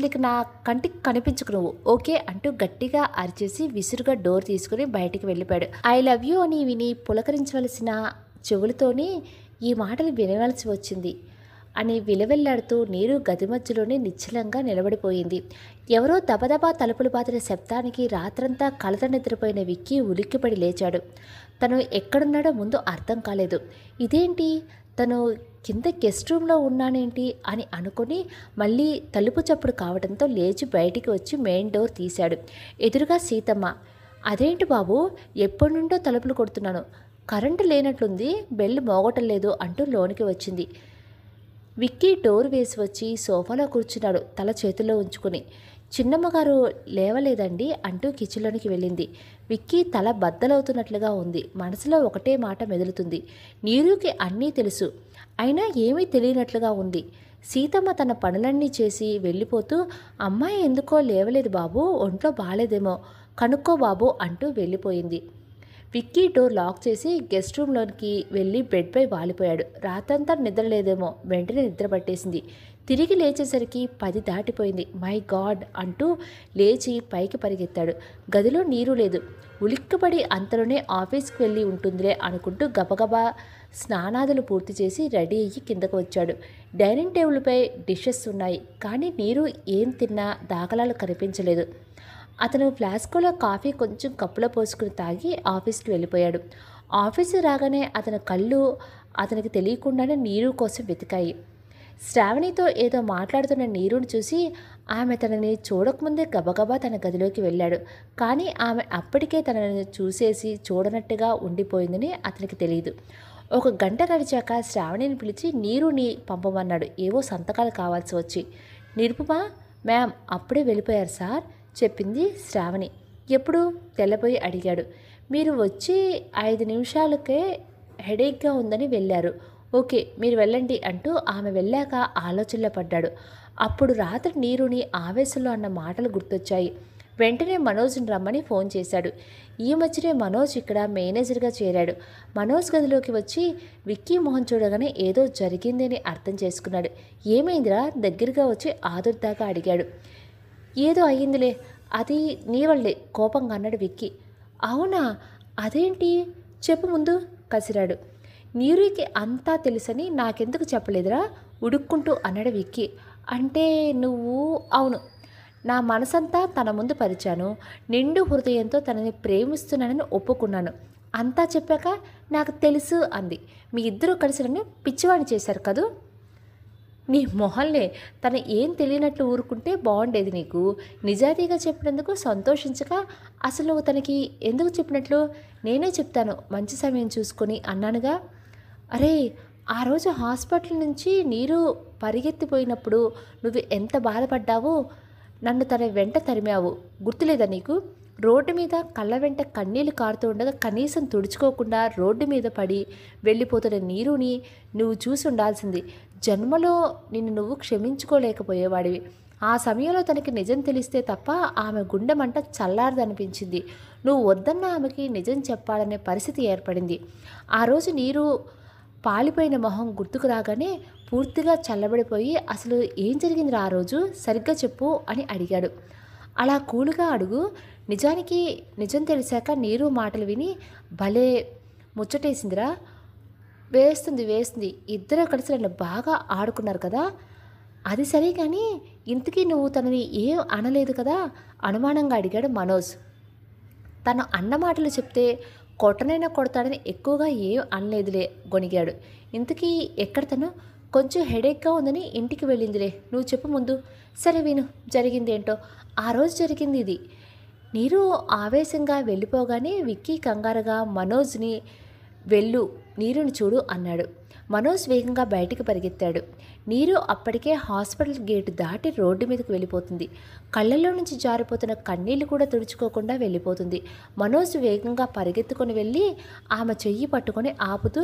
[SPEAKER 1] ఇక నా కంటికి కనిపించుకు నువ్వు, ఓకే అంటూ గట్టిగా అరిచేసి విసురుగా డోర్ తీసుకుని బయటికి వెళ్ళిపోయాడు. ఐ లవ్ యూ అని విని పులకరించవలసిన చెవులతోనే ఈ మాటలు వినవలసి వచ్చింది అని విలవెల్లాడుతూ నీరు గది మధ్యలోనే నిశ్చలంగా నిలబడిపోయింది. ఎవరో దబదబా తలుపులు బాతిన శబ్దానికి రాత్రంతా కలత నిద్రపోయిన విక్కీ ఉలిక్కిపడి లేచాడు. తను ఎక్కడున్నాడో ముందు అర్థం కాలేదు. ఇదేంటి, తను కింద గెస్ట్ రూమ్లో ఉన్నానేంటి అని అనుకుని మళ్ళీ తలుపు చప్పుడు కావడంతో లేచి బయటికి వచ్చి మెయిన్ డోర్ తీశాడు. ఎదురుగా సీతమ్మ. అదేంటి బాబు, ఎప్పటి నుండో తలుపులు కొడుతున్నాను, కరెంటు లేనట్లుంది, బెల్ మోగటం లేదు అంటూ లోనికి వచ్చింది. విక్కీ డోర్ వేసి వచ్చి సోఫాలో కూర్చున్నాడు, తల చేతుల్లో ఉంచుకుని. చిన్నమ్మగారు లేవలేదండి అంటూ కిచెన్లోనికి వెళ్ళింది. విక్కీ తల బద్దలవుతున్నట్లుగా ఉంది. మనసులో ఒకటే మాట మెదులుతుంది. నీరుకి అన్నీ తెలుసు, అయినా ఏమీ తెలియనట్లుగా ఉంది. సీతమ్మ తన పనులన్నీ చేసి వెళ్ళిపోతూ, అమ్మాయి ఎందుకో లేవలేదు బాబు, ఒంట్లో బాగాలేదేమో, కనుక్కో బాబు అంటూ వెళ్ళిపోయింది. విక్కీ డోర్ లాక్ చేసి గెస్ట్ రూమ్లోకి వెళ్ళి బెడ్పై వాలిపోయాడు. రాత్రంతా నిద్రలేదేమో, వెంటనే నిద్ర పట్టేసింది. తిరిగి లేచేసరికి 10 దాటిపోయింది. మై గాడ్ అంటూ లేచి పైకి పరిగెత్తాడు. గదిలో నీరు లేదు. ఉలిక్కిపడి అంతలోనే ఆఫీస్కి వెళ్ళి ఉంటుందిలే అనుకుంటూ గబగబా స్నానాదులు పూర్తి చేసి రెడీ అయ్యి కిందకు వచ్చాడు. డైనింగ్ టేబుల్పై డిషెస్ ఉన్నాయి, కానీ నీరు ఏం తిన్నా దాఖలాలు కనిపించలేదు. అతను ఫ్లాస్కోలో కాఫీ కొంచెం కప్పులో పోసుకుని తాగి ఆఫీస్కి వెళ్ళిపోయాడు. ఆఫీసు రాగానే అతని కళ్ళు అతనికి తెలియకుండానే నీరు కోసం వెతికాయి. శ్రావణితో ఏదో మాట్లాడుతున్న నీరుని చూసి ఆమె తనని చూడకముందే గబగబా తన గదిలోకి వెళ్ళాడు. కానీ ఆమె అప్పటికే తనని చూసేసి చూడనట్టుగా ఉండిపోయిందని అతనికి తెలియదు. 1 గంట గడిచాక శ్రావణిని పిలిచి నీరుని పంపమన్నాడు, ఏవో సంతకాలు కావాల్సి వచ్చి. నిరుపమా మ్యామ్ అప్పుడే వెళ్ళిపోయారు సార్ చెప్పింది శ్రావణి. ఎప్పుడు? తెల్లబోయి అడిగాడు. మీరు వచ్చి 5 నిమిషాలకే హెడేక్గా ఉందని వెళ్ళారు. ఓకే మీరు వెళ్ళండి అంటూ ఆమె వెళ్ళాక ఆలోచనలో పడ్డాడు. అప్పుడు రాత్రి నీరుని ఆవేశంలో అన్న మాటలు గుర్తొచ్చాయి. వెంటనే మనోజ్ని రమ్మని ఫోన్ చేశాడు. ఈ మధ్యనే మనోజ్ ఇక్కడ మేనేజర్గా చేరాడు. మనోజ్ గదిలోకి వచ్చి విక్కీ మొహం చూడగానే ఏదో జరిగిందని అర్థం చేసుకున్నాడు. ఏమైందిరా దగ్గరగా వచ్చి ఆదుర్దాగా అడిగాడు. ఏదో అయ్యిందిలే, అది నీ వల్లే కోపంగా అన్నాడు విక్కీ. అవునా, అదేంటి చెప్పు ముందు కసిరాడు. నీరుకి అంతా తెలుసని నాకెందుకు చెప్పలేదురా ఉడుక్కుంటూ అన్నాడు విక్కీ. అంటే నువ్వు? అవును, నా మనసంతా తన ముందు పరిచాను. నిండు హృదయంతో తనని ప్రేమిస్తున్నానని ఒప్పుకున్నాను. అంతా చెప్పాక నాకు తెలుసు అంది. మీ ఇద్దరూ కలిసి నన్ను పిచ్చివాణి చేశారు కదూ. నీ మొహల్నే, తన ఏం తెలియనట్లు ఊరుకుంటే బాగుండేది. నీకు నిజాయితీగా చెప్పినందుకు సంతోషించక అసలు నువ్వు తనకి ఎందుకు చెప్పినట్లు? నేనే చెప్తాను మంచి సమయం చూసుకొని అన్నానుగా. అరే, ఆ రోజు హాస్పిటల్ నుంచి నీరు పరిగెత్తిపోయినప్పుడు నువ్వు ఎంత బాధపడ్డావో. నన్ను తన వెంట తరిమావు, గుర్తులేదా నీకు? రోడ్డు మీద కళ్ళ వెంట కన్నీళ్లు కారుతూ ఉండగా కనీసం తుడుచుకోకుండా రోడ్డు మీద పడి వెళ్ళిపోతున్న నీరుని నువ్వు చూసి ఉండాల్సింది. జన్మలో నిన్ను నువ్వు క్షమించుకోలేకపోయేవాడివి. ఆ సమయంలో తనకి నిజం తెలిస్తే తప్ప ఆమె గుండె మంట చల్లారదనిపించింది. నువ్వు వద్దన్న ఆమెకి నిజం చెప్పాలనే పరిస్థితి ఏర్పడింది. ఆ రోజు నీరు పాలిపోయిన మొహం గుర్తుకు రాగానే పూర్తిగా చల్లబడిపోయి అసలు ఏం జరిగిందిరా ఆ రోజు సరిగ్గా చెప్పు అని అడిగాడు. అలా కూలుగా అడుగు. నిజానికి నిజం తెలిసాక నీరు మాటలు విని భలే ముచ్చటేసిందిరా. వేస్తుంది. ఇద్దరు కలిసి నన్ను బాగా ఆడుకున్నారు కదా. అది సరే కానీ ఇంతకీ నువ్వు తనని ఏం అనలేదు కదా అనుమానంగా అడిగాడు మనోజ్. తను అన్న మాటలు చెప్తే కొట్టనైనా కొడతాడని ఎక్కువగా ఏం అనలేదులే గొనిగాడు. ఇంతకీ ఎక్కడ తను? కొంచెం హెడేక్గా ఉందని ఇంటికి వెళ్ళిందిలే. నువ్వు చెప్పు ముందు. సరే విను జరిగిందేంటో. ఆ రోజు జరిగింది ఇది. నీరు ఆవేశంగా వెళ్ళిపోగానే విక్కీ కంగారుగా మనోజ్ని వెళ్ళు నీరుని చూడు అన్నాడు. మనోజ్ వేగంగా బయటికి పరిగెత్తాడు. నీరు అప్పటికే హాస్పిటల్ గేటు దాటి రోడ్డు మీదకు వెళ్ళిపోతుంది. కళ్ళల్లో నుంచి జారిపోతున్న కన్నీళ్లు కూడా తుడుచుకోకుండా వెళ్ళిపోతుంది. మనోజ్ వేగంగా పరిగెత్తుకొని వెళ్ళి ఆమె చెయ్యి పట్టుకొని ఆపుతూ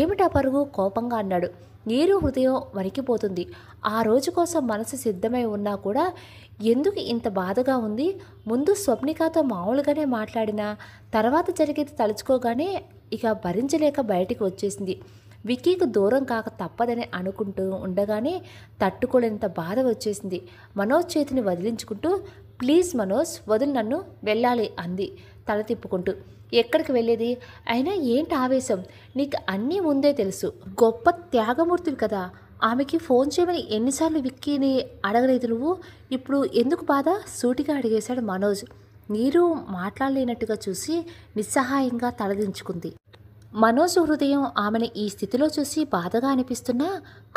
[SPEAKER 1] ఏమిటా పరుగు కోపంగా అన్నాడు. నీరు హృదయం వణికిపోతుంది. ఆ రోజు కోసం మనసు సిద్ధమై ఉన్నా కూడా ఎందుకు ఇంత బాధగా ఉంది? ముందు స్వప్నికతో మామూలుగానే మాట్లాడినా తర్వాత జరిగేది తలుచుకోగానే ఇక భరించలేక బయటికి వచ్చేసింది. విక్కీకి దూరం కాక తప్పదని అనుకుంటూ ఉండగానే తట్టుకోలేనంత బాధ వచ్చేసింది. మనోజ్ చేతిని వదిలించుకుంటూ ప్లీజ్ మనోజ్ వదిలి, నన్ను వెళ్ళాలి అంది తల తిప్పుకుంటూ. ఎక్కడికి వెళ్ళేది? అయినా ఏంటి ఆవేశం? నీకు అన్నీ ముందే తెలుసు. గొప్ప త్యాగమూర్తివి కదా. ఆమెకి ఫోన్ చేయమని ఎన్నిసార్లు విక్కీని అడగలేదు నువ్వు? ఇప్పుడు ఎందుకు బాధ? సూటిగా అడిగేశాడు మనోజ్. నీరు మాట్లాడలేనట్టుగా చూసి నిస్సహాయంగా తలదించుకుంది. మనోజ్ హృదయం ఆమెను ఈ స్థితిలో చూసి బాధగా అనిపిస్తున్నా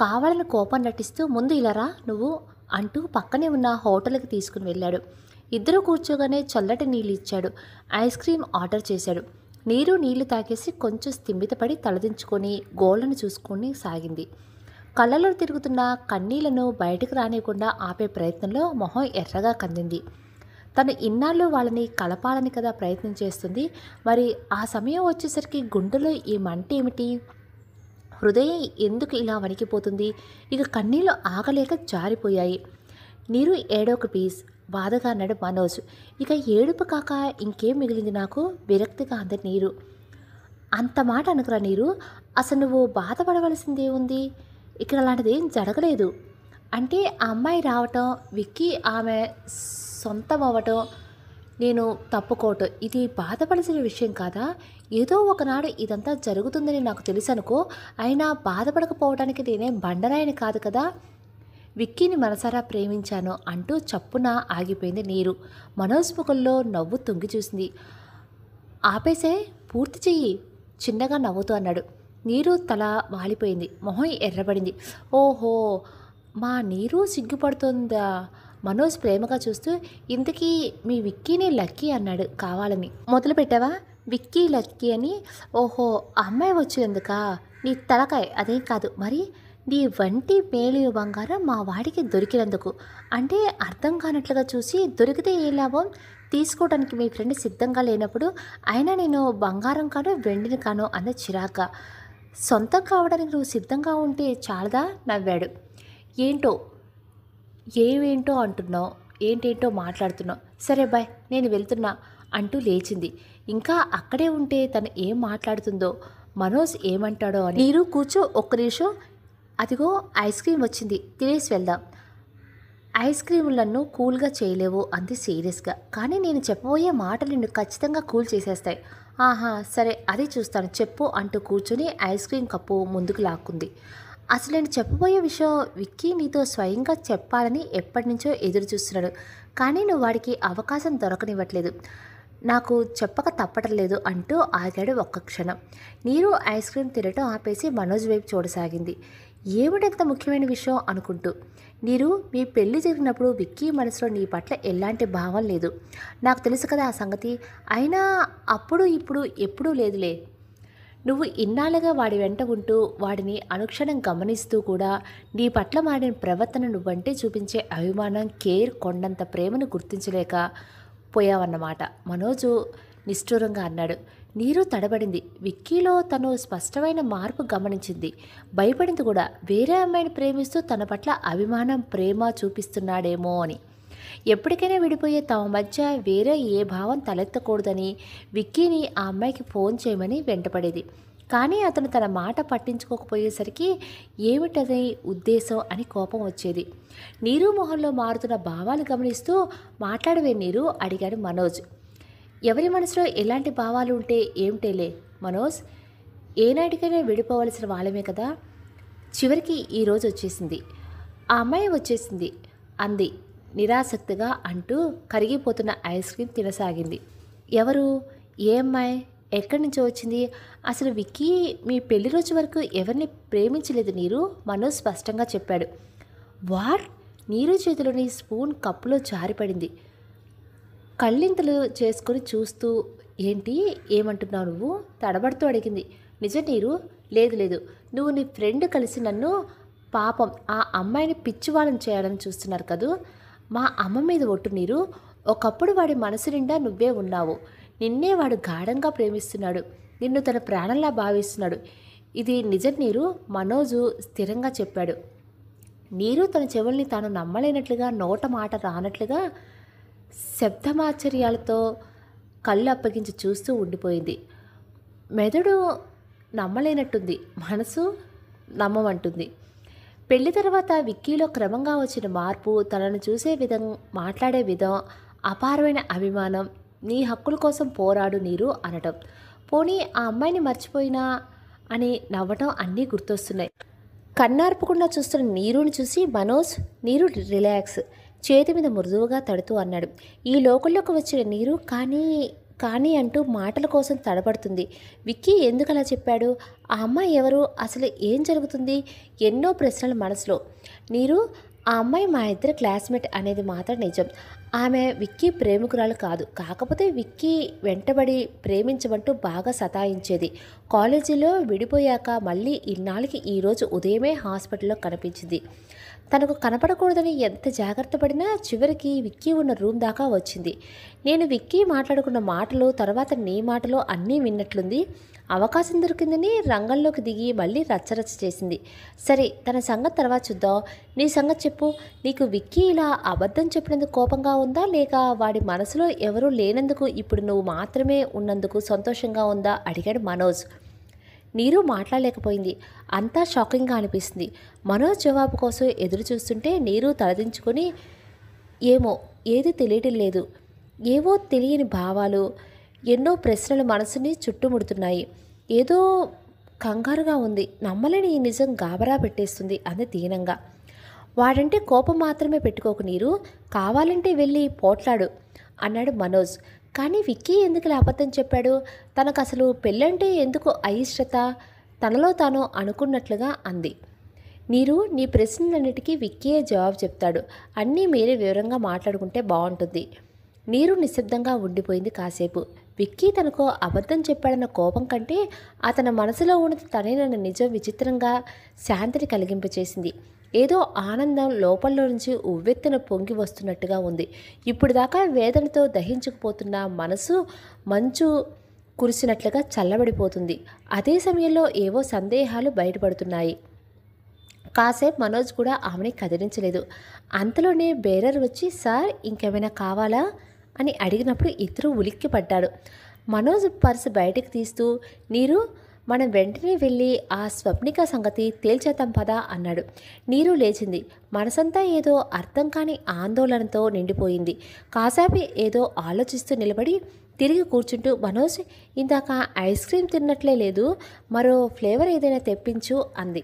[SPEAKER 1] కావాలని కోపం నటిస్తూ ముందు ఇలారా నువ్వు అంటూ పక్కనే ఉన్న హోటల్కి తీసుకుని వెళ్ళాడు. ఇద్దరు కూర్చోగానే చల్లటి నీళ్ళు ఇచ్చాడు. ఐస్ క్రీమ్ ఆర్డర్ చేశాడు. నీరు నీళ్లు తాగేసి కొంచెం స్థిమితపడి తలదించుకొని గోళ్లను చూసుకొని సాగింది. కళ్ళలో తిరుగుతున్న కన్నీళ్లను బయటకు రానియకుండా ఆపే ప్రయత్నంలో మొహం ఎర్రగా కందింది. తను ఇన్నాళ్ళు వాళ్ళని కలపాలని కదా ప్రయత్నం చేస్తుంది. మరి ఆ సమయం వచ్చేసరికి గుండెలో ఈ మంట ఏమిటి? హృదయం ఎందుకు ఇలా వణికిపోతుంది? ఇక కన్నీళ్ళు ఆగలేక జారిపోయాయి. నీరు ఏడోక ప్లీజ్ బాధగా అన్నాడు మనోజ్. ఇక ఏడుపు కాక ఇంకేం మిగిలింది నాకు? విరక్తిగా అంది నీరు. అంత మాట అనుకురా నీరు. అసలు నువ్వు బాధపడవలసిందే ఉంది. ఇక్కడ అలాంటిది ఏం జరగలేదు. అంటే ఆ అమ్మాయి రావటం, విక్కీ ఆమె సొంతం అవ్వటం, నేను తప్పుకోవటం ఇది బాధపడాల్సిన విషయం కాదా? ఏదో ఒకనాడు ఇదంతా జరుగుతుందని నాకు తెలుసు అనుకో. అయినా బాధపడకపోవడానికి నేనేం బండరాయని కాదు కదా. విక్కీని మనసారా ప్రేమించాను అంటూ చప్పున ఆగిపోయింది నీరు. మనోజ్ ముఖంలో నవ్వు తొంగి చూసింది. ఆపేసే, పూర్తి చెయ్యి చిన్నగా నవ్వుతూ అన్నాడు. నీరు తల వాలిపోయింది. మొహం ఎర్రబడింది. ఓహో, మా నీరు సిగ్గుపడుతుందా? మనోజ్ ప్రేమగా చూస్తూ ఇంతకీ మీ విక్కీని లక్కీ అన్నాడు కావాలని. మొదలు పెట్టావా? విక్కీ లక్కీ అని? ఓహో, అమ్మాయి వచ్చినందుకా? నీ తలకాయ అదేం కాదు. మరి నీ వంటి మేలియు బంగారం మా వాడికి దొరికినందుకు. అంటే అర్థం కానట్లుగా చూసి, దొరికితే ఏ లాభం, తీసుకోవడానికి మీ ఫ్రెండ్ సిద్ధంగా లేనప్పుడు అయినా నేను బంగారం కాను వెండిని కాను అన్న చిరాగ్గా. సొంతం కావడానికి నువ్వు సిద్ధంగా ఉంటే చాలదా నవ్వాడు. ఏంటో ఏమేంటో అంటున్నావు, ఏంటేంటో మాట్లాడుతున్నావు, సరే బాయ్ నేను వెళ్తున్నా అంటూ లేచింది. ఇంకా అక్కడే ఉంటే తను ఏం మాట్లాడుతుందో, మనోజ్ ఏమంటాడో అని. నీరు కూర్చో ఒక్క నిమిషం, అదిగో ఐస్ క్రీమ్ వచ్చింది, తినేసి వెళ్దాం. ఐస్ క్రీములను కూల్గా చేయలేవు అంది సీరియస్గా. కానీ నేను చెప్పబోయే మాటలు నిన్ను ఖచ్చితంగా కూల్ చేసేస్తాయి. ఆహా సరే అది చూస్తాను చెప్పు అంటూ కూర్చొని ఐస్ క్రీమ్ కప్పు ముందుకు లాక్కుంది. అసలు నేను చెప్పబోయే విషయం విక్కీ నీతో స్వయంగా చెప్పాలని ఎప్పటి నుంచో ఎదురు చూస్తున్నాడు. కానీ నువ్వు వాడికి అవకాశం దొరకనివ్వట్లేదు. నాకు చెప్పక తప్పటం లేదు అంటూ ఆగాడు ఒక్క క్షణం. నీరు ఐస్ క్రీమ్ తినటం ఆపేసి మనోజ్ వైపు చూడసాగింది. ఏమిటంత ముఖ్యమైన విషయం అనుకుంటూ. నీరు, మీ పెళ్లి జరిగినప్పుడు విక్కీ మనసులో నీ పట్ల ఎలాంటి భావం లేదు, నాకు తెలుసు కదా ఆ సంగతి. అయినా అప్పుడు ఇప్పుడు ఎప్పుడూ లేదులే. నువ్వు ఇన్నాళ్ళుగా వాడి వెంట ఉంటూ వాడిని అనుక్షణం గమనిస్తూ కూడా నీ పట్ల మాడిన ప్రవర్తన నువ్వంటే చూపించే అభిమానం, కేర్, కొండంత ప్రేమను గుర్తించలేక పోయావన్నమాట మనోజు నిష్ఠూరంగా అన్నాడు. నీరు తడబడింది. విక్కీలో తను స్పష్టమైన మార్పు గమనించింది. భయపడింది కూడా. వేరే అమ్మాయిని ప్రేమిస్తూ తన పట్ల అభిమానం, ప్రేమ చూపిస్తున్నాడేమో అని. ఎప్పటికైనా విడిపోయే తమ మధ్య వేరే ఏ భావం తలెత్తకూడదని విక్కీని ఆ అమ్మాయికి ఫోన్ చేయమని వెంటపడేది. కానీ అతను తన మాట పట్టించుకోకపోయేసరికి ఏమిటది ఉద్దేశం అని కోపం వచ్చేది. నీరు మొహంలో మారుతున్న భావాలు గమనిస్తూ, మాట్లాడవే నీరు అడిగాడు మనోజ్. ఎవరి మనసులో ఎలాంటి భావాలు ఉంటే ఏమిటేలే మనోజ్, ఏనాటికైనా విడిపోవలసిన వాళ్ళమే కదా. చివరికి ఈరోజు వచ్చేసింది, ఆ అమ్మాయి వచ్చేసింది అంది నిరాసక్తిగా అంటూ కరిగిపోతున్న ఐస్ క్రీమ్ తినసాగింది. ఎవరు, ఏ అమ్మాయి, ఎక్కడి నుంచో వచ్చింది? అసలు విక్కీ మీ పెళ్లి రోజు వరకు ఎవరిని ప్రేమించలేదు నీరు, మనోజ్ స్పష్టంగా చెప్పాడు. వాట్? నీరు చేతిలోని స్పూన్ కప్పులో జారిపడింది. కళ్ళింతలు చేసుకొని చూస్తూ, ఏంటి ఏమంటున్నావు నువ్వు తడబడుతూ అడిగింది. నిజం నీరు? లేదు లేదు, నువ్వు నీ ఫ్రెండ్ కలిసి నన్ను, పాపం ఆ అమ్మాయిని పిచ్చివాళ్ళని చేయాలని చూస్తున్నారు కదూ. మా అమ్మ మీద ఒట్టు నీరు, ఒకప్పుడు వాడి మనసు నిండా నువ్వే ఉన్నావు. నిన్నే వాడు గాఢంగా ప్రేమిస్తున్నాడు, నిన్ను తన ప్రాణంలా భావిస్తున్నాడు. ఇది నిజం నీరు, మనోజు స్థిరంగా చెప్పాడు. నీరు తన చెవుల్ని తాను నమ్మలేనట్లుగా, నోట మాట రానట్లుగా శబ్దమాశ్చర్యాలతో కళ్ళు అప్పగించి చూస్తూ ఉండిపోయింది. మెదడు నమ్మలేనట్టుంది, మనసు నమ్మమంటుంది. పెళ్లి తర్వాత విక్కీలో క్రమంగా వచ్చిన మార్పు, తనను చూసే విధం, మాట్లాడే విధం, అపారమైన అభిమానం, నీ హక్కుల కోసం పోరాడు నీరు అనటం, పోనీ ఆ అమ్మాయిని మర్చిపోయినా అని నవ్వటం అన్నీ గుర్తొస్తున్నాయి. కన్నార్పకుండా చూస్తున్న నీరుని చూసి మనోజ్, నీరు రిలాక్స్, చేతి మీద మృదువుగా తడుతూ అన్నాడు. ఈ లోకంలోకి వచ్చిన నీరు కానీ అంటూ మాటల కోసం తడబడుతుంది. విక్కీ ఎందుకు అలా చెప్పాడు? ఆ అమ్మాయి ఎవరు? అసలు ఏం జరుగుతుంది? ఎన్నో ప్రశ్నలు మనసులో. నీరు, ఆ అమ్మాయి మా ఇద్దరు క్లాస్మేట్ అనేది మాత్రం నిజం. ఆమె విక్కీ ప్రేమికురాలు కాదు. కాకపోతే విక్కీ వెంటబడి ప్రేమించమంటూ బాగా సతాయించేది. కాలేజీలో విడిపోయాక మళ్ళీ ఇన్నాళ్ళకి ఈరోజు ఉదయమే హాస్పిటల్లో కనిపించింది. తనకు కనపడకూడదని ఎంత జాగ్రత్త పడినా చివరికి విక్కీ ఉన్న రూమ్ దాకా వచ్చింది. నేను విక్కీ మాట్లాడుకున్న మాటలు, తర్వాత నీ మాటలు అన్నీ విన్నట్లుంది. అవకాశం దొరికిందని రంగంలోకి దిగి మళ్ళీ రచ్చరచ్చ చేసింది. సరే తన సంగతి తర్వాత చూద్దాం. నీ సంగతి చెప్పు. నీకు విక్కీ ఇలా అబద్ధం చెప్పినందుకు కోపంగా ఉందా, లేక వాడి మనసులో ఎవరూ లేనందుకు ఇప్పుడు నువ్వు మాత్రమే ఉన్నందుకు సంతోషంగా ఉందా అడిగాడు మనోజ్. నీరు మాట్లాడలేకపోయింది. అంతా షాకింగ్గా అనిపిస్తుంది. మనోజ్ జవాబు కోసం ఎదురు చూస్తుంటే నీరు తలదించుకొని, ఏమో ఏది తెలియటం లేదు, ఏవో తెలియని భావాలు, ఎన్నో ప్రశ్నలు మనసుని చుట్టుముడుతున్నాయి. ఏదో కంగారుగా ఉంది, నమ్మలేని ఈ నిజం గాబరా పెట్టేస్తుంది అంది దీనంగా. వాడంటే కోపం మాత్రమే పెట్టుకోకు నీరు, కావాలంటే వెళ్ళి పోట్లాడు అన్నాడు మనోజ్. కానీ విక్కీ ఎందుకు అబద్ధం చెప్పాడు? తనకు అసలు పెళ్ళంటే ఎందుకు అయిష్టత? తనలో తాను అనుకున్నట్లుగా అంది. నీరు, నీ ప్రశ్నలన్నిటికీ విక్కీయే జవాబు చెప్తాడు. అన్నీ మీరే వివరంగా మాట్లాడుకుంటే బాగుంటుంది. నీరు నిశ్శబ్దంగా ఉండిపోయింది కాసేపు. విక్కీ తనకు అబద్ధం చెప్పాడన్న కోపం కంటే అతని మనసులో ఉన్నది తనేనన్న నిజం విచిత్రంగా శాంతిని కలిగింపచేసింది. ఏదో ఆనందం లోపల నుంచి ఉవ్వెత్తున పొంగి వస్తున్నట్టుగా ఉంది. ఇప్పుడు దాకా వేదనతో దహించుకుపోతున్న మనసు మంచు కురిసినట్లుగా చల్లబడిపోతుంది. అదే సమయంలో ఏవో సందేహాలు బయటపడుతున్నాయి. కాసేపు మనోజ్ కూడా ఆమెని కదిలించలేదు. అంతలోనే బేరర్ వచ్చి, సార్ ఇంకేమైనా కావాలా అని అడిగినప్పుడు ఇద్దరూ ఉలిక్కి పడ్డాడు. మనోజ్ పర్సు బయటకు తీస్తూ, నీరు, మనం వెంటనే వెళ్ళి ఆ స్వప్నిక సంగతి తేల్చేద్దాం పదా అన్నాడు. నీరు లేచింది. మనసంతా ఏదో అర్థం కాని ఆందోళనతో నిండిపోయింది. కాసేపు ఏదో ఆలోచిస్తూ నిలబడి తిరిగి కూర్చుంటూ, మనోజ్, ఇందాక ఐస్ క్రీమ్ తిన్నట్లే లేదు, మరో ఫ్లేవర్ ఏదైనా తెప్పించు అంది.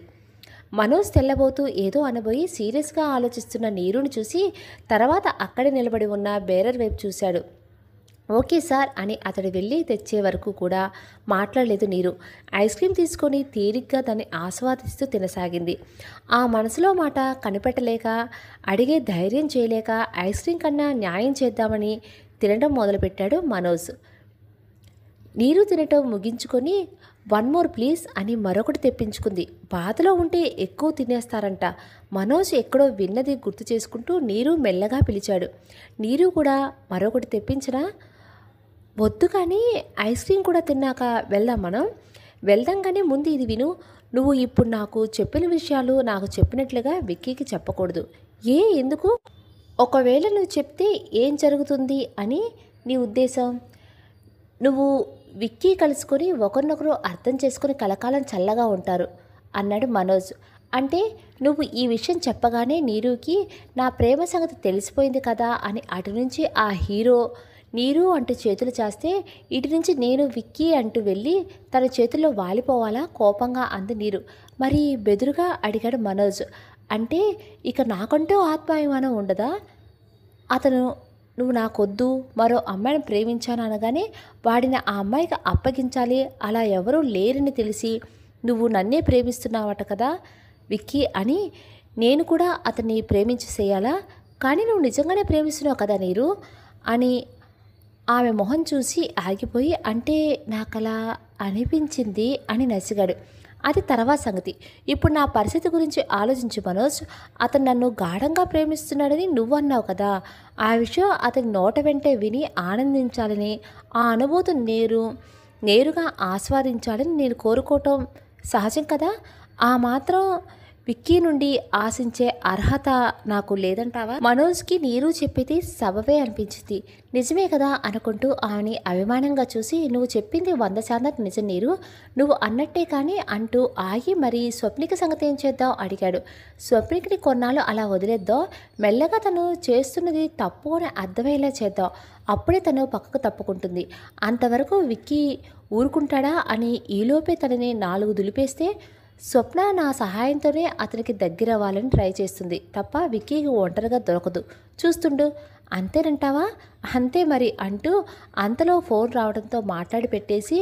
[SPEAKER 1] మనోజ్ తెల్లబోతూ ఏదో అనబోయి సీరియస్గా ఆలోచిస్తున్న నీరుని చూసి తర్వాత అక్కడే నిలబడి ఉన్న బేరర్ వైపు చూశాడు. ఓకే సార్ అని అతడు వెళ్ళి తెచ్చే వరకు కూడా మాట్లాడలేదు నీరు. ఐస్ క్రీమ్ తీసుకొని తీరిగ్గా దాన్ని ఆస్వాదిస్తూ తినసాగింది. ఆ మనసులో మాట కనిపెట్టలేక, అడిగే ధైర్యం చేయలేక ఐస్ క్రీమ్ కన్నా న్యాయం చేద్దామని తినడం మొదలుపెట్టాడు మనోజ్. నీరు తినటం ముగించుకొని, వన్ మోర్ ప్లీజ్ అని మరొకటి తెప్పించుకుంది. బాధలో ఉంటే ఎక్కువ తినేస్తారంట. మనోజ్ ఎక్కడో విన్నది గుర్తు చేసుకుంటూ నీరు మెల్లగా పిలిచాడు. నీరు కూడా మరొకటి తెప్పించరా? వద్దు, కానీ ఐస్ క్రీమ్ కూడా తిన్నాక వెళ్దాం. మనం వెళ్దాం, కానీ ముందు ఇది విను. నువ్వు ఇప్పుడు నాకు చెప్పిన విషయాలు నాకు చెప్పినట్లుగా విక్కీకి చెప్పకూడదు. ఎందుకు? ఒకవేళ నువ్వు చెప్తే ఏం జరుగుతుంది అని నీ ఉద్దేశం? నువ్వు విక్కీ కలుసుకొని ఒకరినొకరు అర్థం చేసుకుని కలకాలం చల్లగా ఉంటారు అన్నాడు మనోజ్. అంటే నువ్వు ఈ విషయం చెప్పగానే నీరుకి నా ప్రేమ సంగతి తెలిసిపోయింది కదా అని అటు నుంచి ఆ హీరో నీరు అంటూ చేతులు చేస్తే, ఇటు నుంచి నేను విక్కీ అంటూ వెళ్ళి తన చేతుల్లో వాలిపోవాలా? కోపంగా అంది నీరు. మరి బెదురుగా అడిగాడు మనోజ్. అంటే ఇక నాకంటూ ఆత్మాభిమానం ఉండదా? అతను నువ్వు నాకొద్దు, మరో అమ్మాయిని ప్రేమించాను అనగానే వాడిని ఆ అమ్మాయికి అప్పగించాలి, అలా ఎవరూ లేరని తెలిసి నువ్వు నన్నే ప్రేమిస్తున్నావట కదా విక్కీ అని నేను కూడా అతన్ని ప్రేమించేసేయాలా? కానీ నువ్వు నిజంగానే ప్రేమిస్తున్నావు కదా నీరు అని ఆమె మొహం చూసి ఆగిపోయి, అంటే నాకలా అనిపించింది అని నసిగాడు. అది తర్వాత సంగతి. ఇప్పుడు నా పరిస్థితి గురించి ఆలోచించు మనోజ్. అతను నన్ను గాఢంగా ప్రేమిస్తున్నాడని నువ్వు అన్నావు కదా. ఆ విషయం అతని నోట వెంటే విని ఆనందించాలని, ఆ అనుభూతి నేరుగా ఆస్వాదించాలని నేను కోరుకోవటం సహజం కదా. ఆ మాత్రం విక్కీ నుండి ఆశించే అర్హత నాకు లేదంటావా? మనోజ్కి నీరు చెప్పేది సబబే అనిపించింది. నిజమే కదా అనుకుంటూ ఆమెని అభిమానంగా చూసి, నువ్వు చెప్పింది 100% నిజం నీరు, నువ్వు అన్నట్టే కానీ అంటూ ఆగి, మరి స్వప్నిక సంగతి ఏం చేద్దాం అడిగాడు. స్వప్నికని కొన్నాళ్ళు అలా వదిలేద్దాం, మెల్లగా తను చేస్తున్నది తప్పు అని అర్థమయ్యేలా చేద్దాం, అప్పుడే తను పక్కకు తప్పుకుంటుంది. అంతవరకు విక్కీ ఊరుకుంటాడా అని ఈలోపే తనని 4 దులిపేస్తే స్వప్న నా సహాయంతోనే అతనికి దగ్గరవ్వాలని ట్రై చేస్తుంది తప్ప విక్కీకి ఒంటరిగా దొరకదు. చూస్తుండు. అంతేనంటావా? అంతే మరి అంటూ అంతలో ఫోన్ రావడంతో మాట్లాడి పెట్టేసి,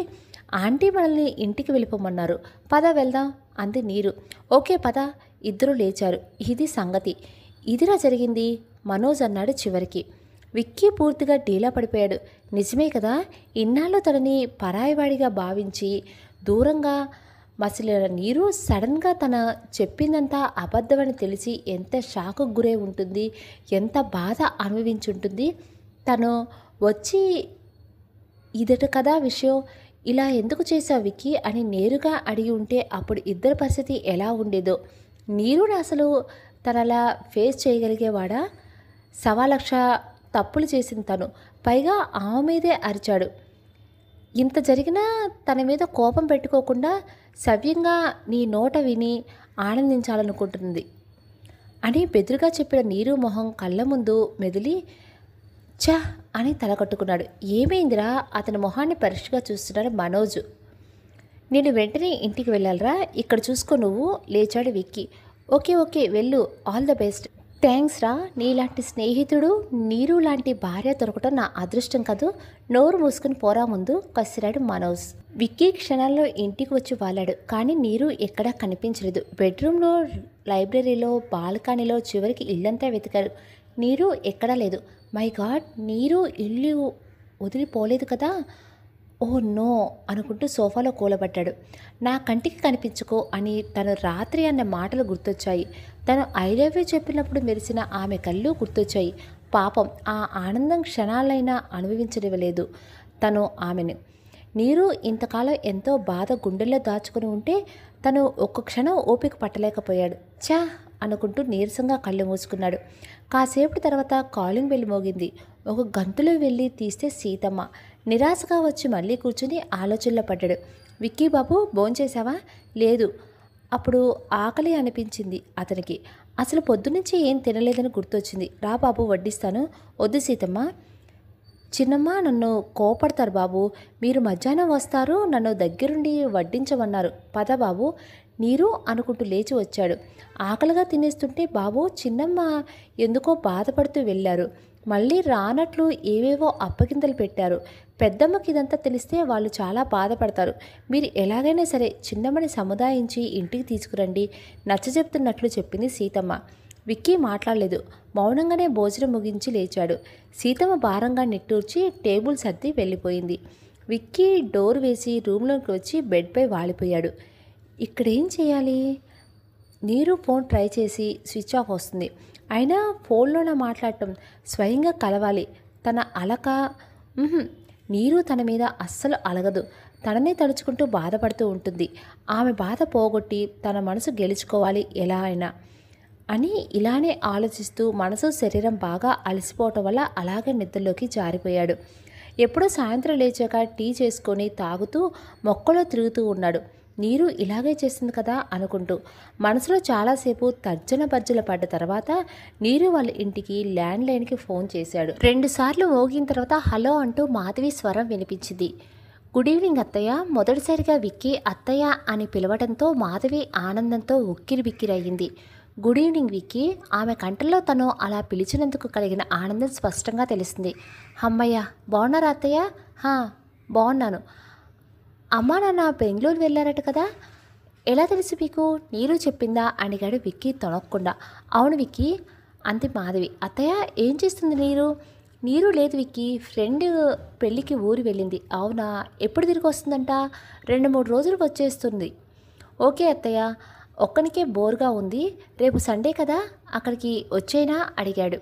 [SPEAKER 1] ఆంటీ మనల్ని ఇంటికి వెళ్ళిపోమన్నారు, పద వెళ్దాం అంది నీరు. ఓకే పద. ఇద్దరూ లేచారు. ఇది సంగతి. ఇదిరా జరిగింది మనోజ్ అన్నాడు చివరికి. విక్కీ పూర్తిగా డీలా పడిపోయాడు. నిజమే కదా, ఇన్నాళ్ళు తనని పరాయివాడిగా భావించి దూరంగా మసిలిన నీరు సడన్గా తన చెప్పిందంతా అబద్ధమని తెలిసి ఎంత షాకు గురై ఉంటుంది, ఎంత బాధ అనుభవించుంటుంది. తను వచ్చి ఇదట కదా విషయం, ఇలా ఎందుకు చేసావు విక్కీ అని నేరుగా అడిగి ఉంటే అప్పుడు ఇద్దరి పరిస్థితి ఎలా ఉండేదో. నీరుని అసలు తనలా ఫేస్ చేయగలిగేవాడా? 1,00,000 తప్పులు చేసింది తను, పైగా ఆమె మీదే అరిచాడు. ఇంత జరిగినా తన మీద కోపం పెట్టుకోకుండా సవ్యంగా నీ నోట విని ఆనందించాలనుకుంటుంది అని బెదురుగా చెప్పిన నీరు మొహం కళ్ళ ముందు మెదిలి ఛ అని తల కట్టుకున్నాడు. ఏమైందిరా? అతని మొహాన్ని పరీక్షగా చూస్తున్నాడు మనోజ్. నేను వెంటనే ఇంటికి వెళ్ళాలరా, ఇక్కడ చూసుకో నువ్వు లేచాడు విక్కీ. ఓకే వెళ్ళు, ఆల్ ద బెస్ట్. థ్యాంక్స్ రా, నీలాంటి స్నేహితుడు నీరు లాంటి భార్య దొరకటం నా అదృష్టం కదూ. నోరు మూసుకుని పోరా ముందు కసిరాడు మనోజ్. విక్కీ క్షణాల్లో ఇంటికి వచ్చి వాలాడు. కానీ నీరు ఎక్కడా కనిపించలేదు. బెడ్రూమ్లో, లైబ్రరీలో, బాల్కనీలో, చివరికి ఇల్లంతా వెతికాడు. నీరు ఎక్కడా లేదు. మై గాడ్, నీరు ఇల్లు వదిలిపోలేదు కదా ఓ నో అనుకుంటూ సోఫాలో కూలబడ్డాడు. నా కంటికి కనిపించుకో అని తను రాత్రి అన్న మాటలు గుర్తొచ్చాయి. తను ఐ లవ్ యూ చెప్పినప్పుడు మెరిసిన ఆమె కళ్ళు గుర్తొచ్చాయి. పాపం ఆ ఆనందం క్షణాలైనా అనుభవించనివ్వలేదు తను ఆమెను. నీరు ఇంతకాలం ఎంతో బాధ గుండెల్లో దాచుకుని ఉంటే తను ఒక్క క్షణం ఓపిక పట్టలేకపోయాడు. ఛా అనుకుంటూ నీరసంగా కళ్ళు మూసుకున్నాడు. కాసేపటి తర్వాత కాలింగ్ బెల్ మోగింది. ఒక గంతులో వెళ్ళి తీస్తే సీతమ్మ. నిరాశగా వచ్చి మళ్ళీ కూర్చుని ఆలోచనలో పడ్డాడు. విక్కీ బాబు భోంచేశావా? లేదు. అప్పుడు ఆకలి అనిపించింది అతనికి. అసలు పొద్దునుంచి ఏం తినలేదని గుర్తొచ్చింది. రా బాబు వడ్డిస్తాను. వద్దు సీతమ్మ. చిన్నమ్మ నన్ను కోపడతారు బాబు. మీరు మధ్యాహ్నం వస్తారు, నన్ను దగ్గరుండి వడ్డించమన్నారు. పద బాబు. నీరు అనుకుంటూ లేచి వచ్చాడు. ఆకలిగా తినేస్తుంటే బాబు చిన్నమ్మ ఎందుకో బాధపడుతూ వెళ్ళారు. మళ్ళీ రానట్లు ఏవేవో అప్పగింతలు పెట్టారు. పెద్దమ్మకి ఇదంతా తెలిస్తే వాళ్ళు చాలా బాధపడతారు. మీరు ఎలాగైనా సరే చిన్నమ్మని సముదాయించి ఇంటికి తీసుకురండి నచ్చజెప్తున్నట్లు చెప్పింది సీతమ్మ. విక్కీ మాట్లాడలేదు. మౌనంగానే భోజనం ముగించి లేచాడు. సీతమ్మ భారంగా నిట్టూర్చి టేబుల్ సర్ది వెళ్ళిపోయింది. విక్కీ డోర్ వేసి రూమ్లోకి వచ్చి బెడ్పై వాలిపోయాడు. ఇక్కడేం చేయాలి? నీరు ఫోన్ ట్రై చేసి స్విచ్ ఆఫ్ వస్తుంది. అయినా ఫోన్లోనే మాట్లాడటం, స్వయంగా కలవాలి. తన అలక నీరు తన మీద అస్సలు అలగదు. తననే తలుచుకుంటూ బాధపడుతూ ఉంటుంది. ఆమె బాధ పోగొట్టి తన మనసు గెలుచుకోవాలి ఎలా అయినా అని ఇలానే ఆలోచిస్తూ మనసు శరీరం బాగా అలసిపోవటం వల్ల అలాగే నిద్రలోకి జారిపోయాడు. ఎప్పుడో సాయంత్రం లేచాక టీ చేసుకొని తాగుతూ మొక్కలో తిరుగుతూ ఉన్నాడు. నీరు ఇలాగే చేస్తుంది కదా అనుకుంటూ మనసులో చాలాసేపు తర్జన భర్జన పడ్డ తర్వాత నీరు వాళ్ళ ఇంటికి ల్యాండ్లైన్కి ఫోన్ చేశాడు. 2 సార్లు మోగిన తర్వాత హలో అంటూ మాధవి స్వరం వినిపించింది. గుడ్ ఈవినింగ్ అత్తయ్య. మొదటిసారిగా విక్కీ అత్తయ్య అని పిలవడంతో మాధవి ఆనందంతో ఉక్కిరిబిక్కిరయ్యింది. Good evening Vicky. ఆమె కంఠంలో తను అలా పిలిచినందుకు కలిగిన ఆనందం స్పష్టంగా తెలిసింది. అమ్మయ్య బాగున్నారా అత్తయ్య? బాగున్నాను. అమ్మా నాన్న బెంగళూరు వెళ్ళారట కదా, ఎలా తెలుసు మీకు? నీరు చెప్పిందా అడిగాడు విక్కీ తొణక్కుండా. అవును విక్కీ అంది మాధవి. అత్తయ్య ఏం చేస్తుంది నీరు? నీరు లేదు విక్కీ, ఫ్రెండ్ పెళ్ళికి ఊరు వెళ్ళింది. అవునా, ఎప్పుడు తిరిగి వస్తుందంట? 2-3 రోజులకు వచ్చేస్తుంది. ఓకే అత్తయ్య, ఒక్కనికే బోర్గా ఉంది. రేపు సండే కదా, అక్కడికి వచ్చేనా అడిగాడు.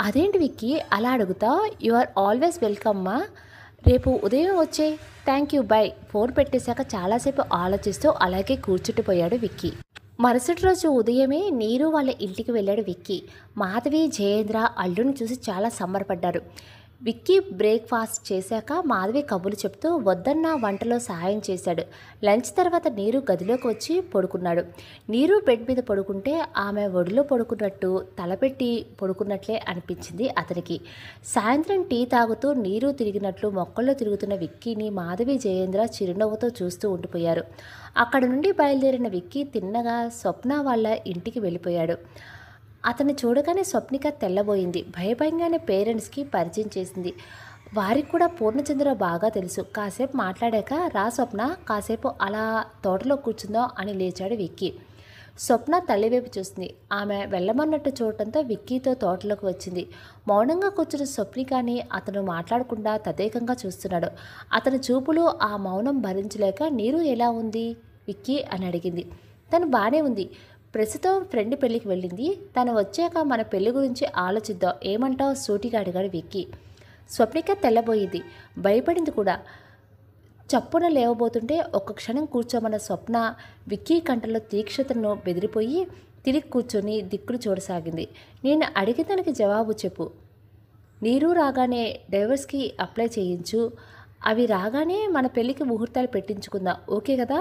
[SPEAKER 1] అదేంటి విక్కీ అలా అడుగుతా? యు ఆర్ ఆల్వేస్ వెల్కమ్ మా. రేపు ఉదయం వచ్చే. Thank you by. ఫోన్ పెట్టేశాక చాలాసేపు ఆలోచిస్తూ అలాగే కూర్చుండిపోయాడు విక్కీ. మరుసటి రోజు ఉదయమే నీరు వాళ్ళ ఇంటికి వెళ్ళాడు విక్కీ. మాధవి, జయేంద్ర అల్లుని చూసి చాలా సంబరపడ్డారు. విక్కీ బ్రేక్ఫాస్ట్ చేశాక మాధవి కబుర్లు చెప్తూ వద్దన్న వంటలో సహాయం చేశాడు. లంచ్ తర్వాత నీరు గదిలోకి వచ్చి పడుకున్నాడు. నీరు బెడ్ మీద పడుకుంటే ఆమె ఒడిలో పడుకున్నట్టు తలపెట్టి పడుకున్నట్లే అనిపించింది అతనికి. సాయంత్రం టీ తాగుతూ నీరు తిరిగినట్లు మొక్కల్లో తిరుగుతున్న విక్కీని మాధవి, జయేంద్ర చిరునవ్వుతో చూస్తూ ఉండిపోయారు. అక్కడ నుండి బయలుదేరిన విక్కీ తిన్నగా స్వప్న వాళ్ళ ఇంటికి వెళ్ళిపోయాడు. అతన్ని చూడగానే స్వప్నిక తెల్లబోయింది. భయభయంగానే పేరెంట్స్కి పరిచయం చేసింది. వారికి కూడా పూర్ణచంద్ర బాగా తెలుసు. కాసేపు మాట్లాడాక రా స్వప్న, కాసేపు అలా తోటలో కూర్చుందాం అని లేచాడు విక్కీ. స్వప్న తల్లివైపు చూసింది. ఆమె వెళ్ళమన్నట్టు చూడటంతో విక్కీతో తోటలోకి వచ్చింది. మౌనంగా కూర్చున్న స్వప్నికాని అతను మాట్లాడకుండా తదేకంగా చూస్తున్నాడు. అతని చూపులు ఆ మౌనం భరించలేక నీరు ఎలా ఉంది విక్కీ అని అడిగింది. తను బాగానే ఉంది. ప్రస్తుతం ఫ్రెండ్ పెళ్ళికి వెళ్ళింది. తను వచ్చాక మన పెళ్లి గురించి ఆలోచిద్దాం, ఏమంటావు సూటిగా అడిగాడు విక్కీ. స్వప్నిక తెల్లబోయింది, భయపడింది కూడా. చప్పున లేవబోతుంటే ఒక్క క్షణం కూర్చోమన్న స్వప్న విక్కీ కంటలో తీక్షతను బెదిరిపోయి తిరిగి కూర్చొని దిక్కులు చూడసాగింది. నేను అడిగేదానికి జవాబు చెప్పు. నీరు రాగానే డైవర్స్కి అప్లై చేయించు. అవి రాగానే మన పెళ్ళికి ముహూర్తాలు పెట్టించుకుందాం, ఓకే కదా?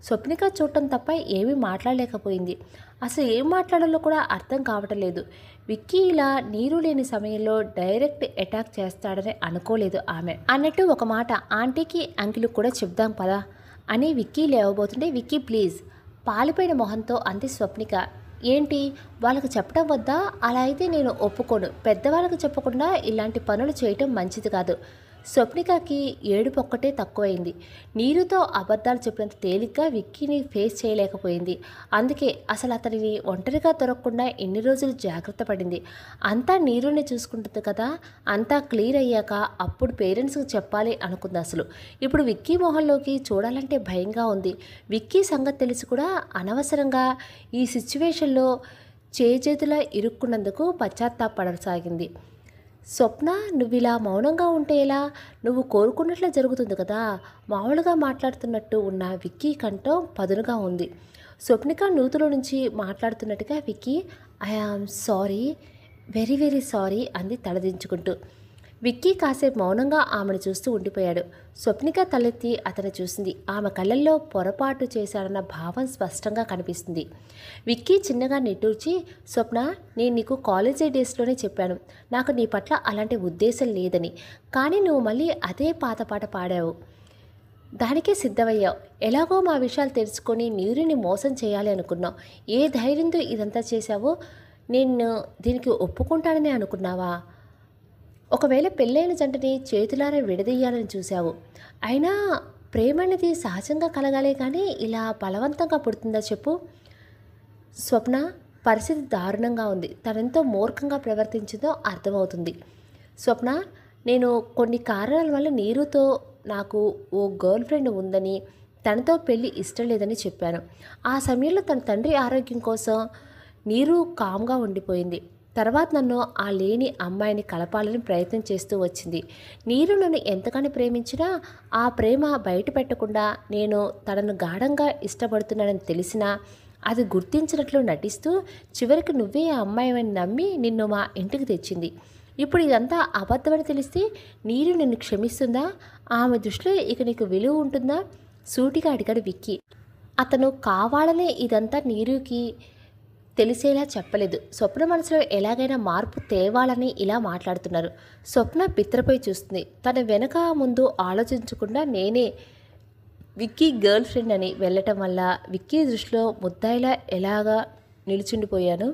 [SPEAKER 1] స్వప్నిక చూడటం తప్ప ఏమీ మాట్లాడలేకపోయింది. అసలు ఏం మాట్లాడాలో కూడా అర్థం కావటం లేదు. విక్కీ ఇలా నీరు లేని సమయంలో డైరెక్ట్ అటాక్ చేస్తాడని అనుకోలేదు ఆమె. అన్నట్టు ఒక మాట ఆంటీకి అంకిల్ కూడా చెప్దాం పదా అని విక్కీ లేవబోతుంటే విక్కీ ప్లీజ్ పాలిపోయిన మొహంతో అంది స్వప్నిక. ఏంటి వాళ్ళకు చెప్పడం వద్దా? అలా అయితే నేను ఒప్పుకోను. పెద్దవాళ్ళకు చెప్పకుండా ఇలాంటి పనులు చేయటం మంచిది కాదు. స్వప్నికకి ఏడుపు ఒక్కటే తక్కువైంది. నీరుతో అబద్ధాలు చెప్పినంత తేలిగ్గా విక్కీని ఫేస్ చేయలేకపోయింది. అందుకే అసలు అతనిని ఒంటరిగా దొరకకుండా ఎన్ని రోజులు జాగ్రత్త పడింది. అంతా నీరుని చూసుకుంటుంది కదా, అంతా క్లియర్ అయ్యాక అప్పుడు పేరెంట్స్కి చెప్పాలి అనుకుంది. అసలు ఇప్పుడు విక్కీ మొహంలోకి చూడాలంటే భయంగా ఉంది. విక్కీ సంగతి తెలిసి కూడా అనవసరంగా ఈ సిచ్యువేషన్లో చేతులా ఇరుక్కున్నందుకు పశ్చాత్తాపడసాగింది. స్వప్న, నువ్విలా మౌనంగా ఉంటే ఎలా? నువ్వు కోరుకున్నట్లే జరుగుతుంది కదా. మామూలుగా మాట్లాడుతున్నట్టు ఉన్న విక్కీ కంఠం పదునుగా ఉంది. స్వప్నిక నూతులో నుంచి మాట్లాడుతున్నట్టుగా Vicky, I am sorry, very very sorry అంది తలదించుకుంటూ. విక్కీ కాసేపు మౌనంగా ఆమెను చూస్తూ ఉండిపోయాడు. స్వప్నిక తలెత్తి అతను చూసింది. ఆమె కళ్ళల్లో పొరపాటు చేశాడన్న భావం స్పష్టంగా కనిపిస్తుంది. విక్కీ చిన్నగా నిట్టూర్చి, స్వప్న, నేను నీకు కాలేజీ డేస్లోనే చెప్పాను నాకు నీ పట్ల అలాంటి ఉద్దేశం లేదని. కానీ నువ్వు మళ్ళీ అదే పాత పాట పాడావు, దానికే సిద్ధమయ్యావు. ఎలాగో మా విషయాలు తెలుసుకొని నీరుని మోసం చేయాలి అనుకున్నావు. ఏ ధైర్యంతో ఇదంతా చేశావో? నేను దీనికి ఒప్పుకుంటానని అనుకున్నావా? ఒకవేళ పెళ్ళైన జంటని చేతులారా విడదీయాలని చూశావు. అయినా ప్రేమ అనేది సహజంగా కలగాలే కానీ ఇలా బలవంతంగా పుడుతుందా చెప్పు? స్వప్న, పరిస్థితి దారుణంగా ఉంది. తనెంతో మూర్ఖంగా ప్రవర్తించిందో అర్థమవుతుంది. స్వప్న, నేను కొన్ని కారణాల వల్ల నీరుతో నాకు ఓ గర్ల్ ఫ్రెండ్ ఉందని, తనతో పెళ్ళి ఇష్టం లేదని చెప్పాను. ఆ సమయంలో తన తండ్రి ఆరోగ్యం కోసం నీరు కామ్గా ఉండిపోయింది. తర్వాత నన్ను ఆ లేని అమ్మాయిని కలపాలని ప్రయత్నం చేస్తూ వచ్చింది. నీరు నన్ను ఎంతగానో ప్రేమించినా ఆ ప్రేమ బయట పెట్టకుండా నేను తనను గాఢంగా ఇష్టపడుతున్నానని తెలిసినా అది గుర్తించినట్లు నటిస్తూ చివరికి నువ్వే ఆ అమ్మాయిని నమ్మి నిన్ను మా ఇంటికి తెచ్చింది. ఇప్పుడు ఇదంతా అబద్ధమని తెలిస్తే నీరు నిన్ను క్షమిస్తుందా? ఆమె దృష్టిలో ఇక నీకు విలువ ఉంటుందా? సూటిగా అడిగాడు విక్కీ. అతను కావాలనే ఇదంతా నీరుకి తెలిసేలా చెప్పలేదు. స్వప్న మనసులో ఎలాగైనా మార్పు తేవాలని ఇలా మాట్లాడుతున్నారు. స్వప్న బిత్తరపై చూస్తుంది. తన వెనక ముందు ఆలోచించకుండా నేనే విక్కీ గర్ల్ ఫ్రెండ్ అని వెళ్ళటం వల్ల విక్కీ దృష్టిలో ముద్దాయిలా ఎలాగా నిలుచుండిపోయాను.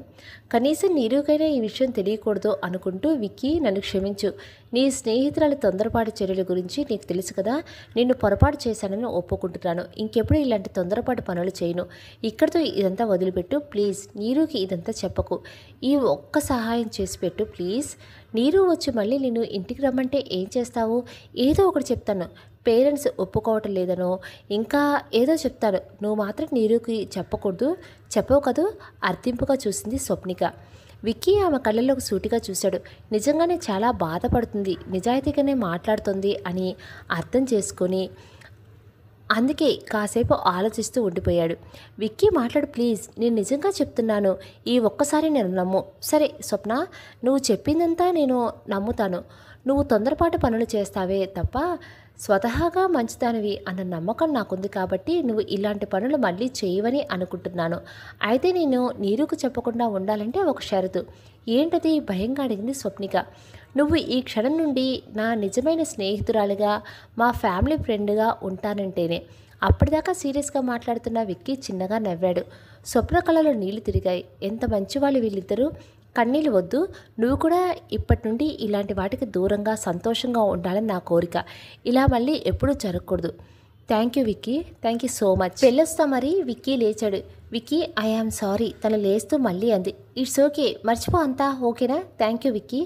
[SPEAKER 1] కనీసం నీరుకైనా ఈ విషయం తెలియకూడదు అనుకుంటూ, విక్కీ నన్ను క్షమించు. నీ స్నేహితురాలి తొందరపాటు చర్యల గురించి నీకు తెలుసు కదా. నిన్ను పొరపాటు చేశానని ఒప్పుకుంటున్నాను. ఇంకెప్పుడు ఇలాంటి తొందరపాటు పనులు చేయను. ఇక్కడితో ఇదంతా వదిలిపెట్టు ప్లీజ్. నీరుకి ఇదంతా చెప్పకు. ఈ ఒక్క సహాయం చేసి పెట్టు ప్లీజ్. నీరు వచ్చి మళ్ళీ నిన్ను ఇంటికి రమ్మంటే ఏం చేస్తావు? ఏదో ఒకటి చెప్తాను. పేరెంట్స్ ఒప్పుకోవటం లేదనో ఇంకా ఏదో చెప్తాను. నువ్వు మాత్రం నీరుకి చెప్పకూడదు. చెప్పవు కదూ? అర్థింపుగా చూసింది స్వప్నిక. విక్కీ ఆమె కళ్ళల్లోకి సూటిగా చూశాడు. నిజంగానే చాలా బాధపడుతుంది, నిజాయితీగానే మాట్లాడుతుంది అని అర్థం చేసుకొని అందుకే కాసేపు ఆలోచిస్తూ ఉండిపోయాడు. విక్కీ, మాట్లాడు ప్లీజ్. నేను నిజంగా చెప్తున్నాను. ఈ ఒక్కసారి నేను నమ్ము. సరే స్వప్న, నువ్వు చెప్పిందంతా నేను నమ్ముతాను. నువ్వు తొందరపాటు పనులు చేస్తావే తప్ప స్వతహాగా మంచిదానివి అన్న నమ్మకం నాకుంది కాబట్టి నువ్వు ఇలాంటి పనులు మళ్ళీ చేయవని అనుకుంటున్నాను. అయితే నేను నీరుకు చెప్పకుండా ఉండాలంటే ఒక షరతు. ఏంటది? భయంగా అడిగింది స్వప్నిక. నువ్వు ఈ క్షణం నుండి నా నిజమైన స్నేహితురాలిగా, మా ఫ్యామిలీ ఫ్రెండ్గా ఉంటానంటేనే. అప్పటిదాకా సీరియస్గా మాట్లాడుతున్న విక్కీ చిన్నగా నవ్వాడు. స్వప్న కళలో నీళ్లు తిరిగాయి. ఎంత మంచివాళ్ళు వీళ్ళిద్దరూ. కన్నీళ్ళు వద్దు. నువ్వు కూడా ఇప్పటి నుండి ఇలాంటి వాటికి దూరంగా సంతోషంగా ఉండాలని నా కోరిక. ఇలా మళ్ళీ ఎప్పుడూ జరగకూడదు. Thank you Vicky, thank you so much. వెళ్ళొస్తా మరి. విక్కీ లేచాడు. Vicky, I am sorry. తను లేస్తూ మళ్ళీ అంది. ఇట్స్ ఓకే, మర్చిపో అంతా ఓకేనా? Thank you Vicky.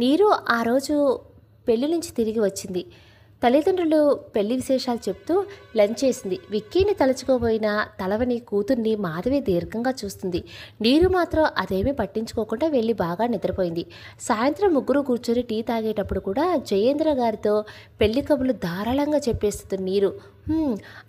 [SPEAKER 1] నీరు ఆ రోజు పెళ్లి నుంచి తిరిగి వచ్చింది. తల్లిదండ్రులు పెళ్లి విశేషాలు చెప్తూ లంచ్ చేసింది. విక్కీని తలుచుకోబోయిన తలవని కూతుర్ని మాధవి దీర్ఘంగా చూస్తుంది. నీరు మాత్రం అదేమీ పట్టించుకోకుండా వెళ్ళి బాగా నిద్రపోయింది. సాయంత్రం ముగ్గురు కూర్చొని టీ తాగేటప్పుడు కూడా జయేంద్ర గారితో పెళ్లి కబుర్లు ధారాళంగా చెప్పేస్తుంది నీరు.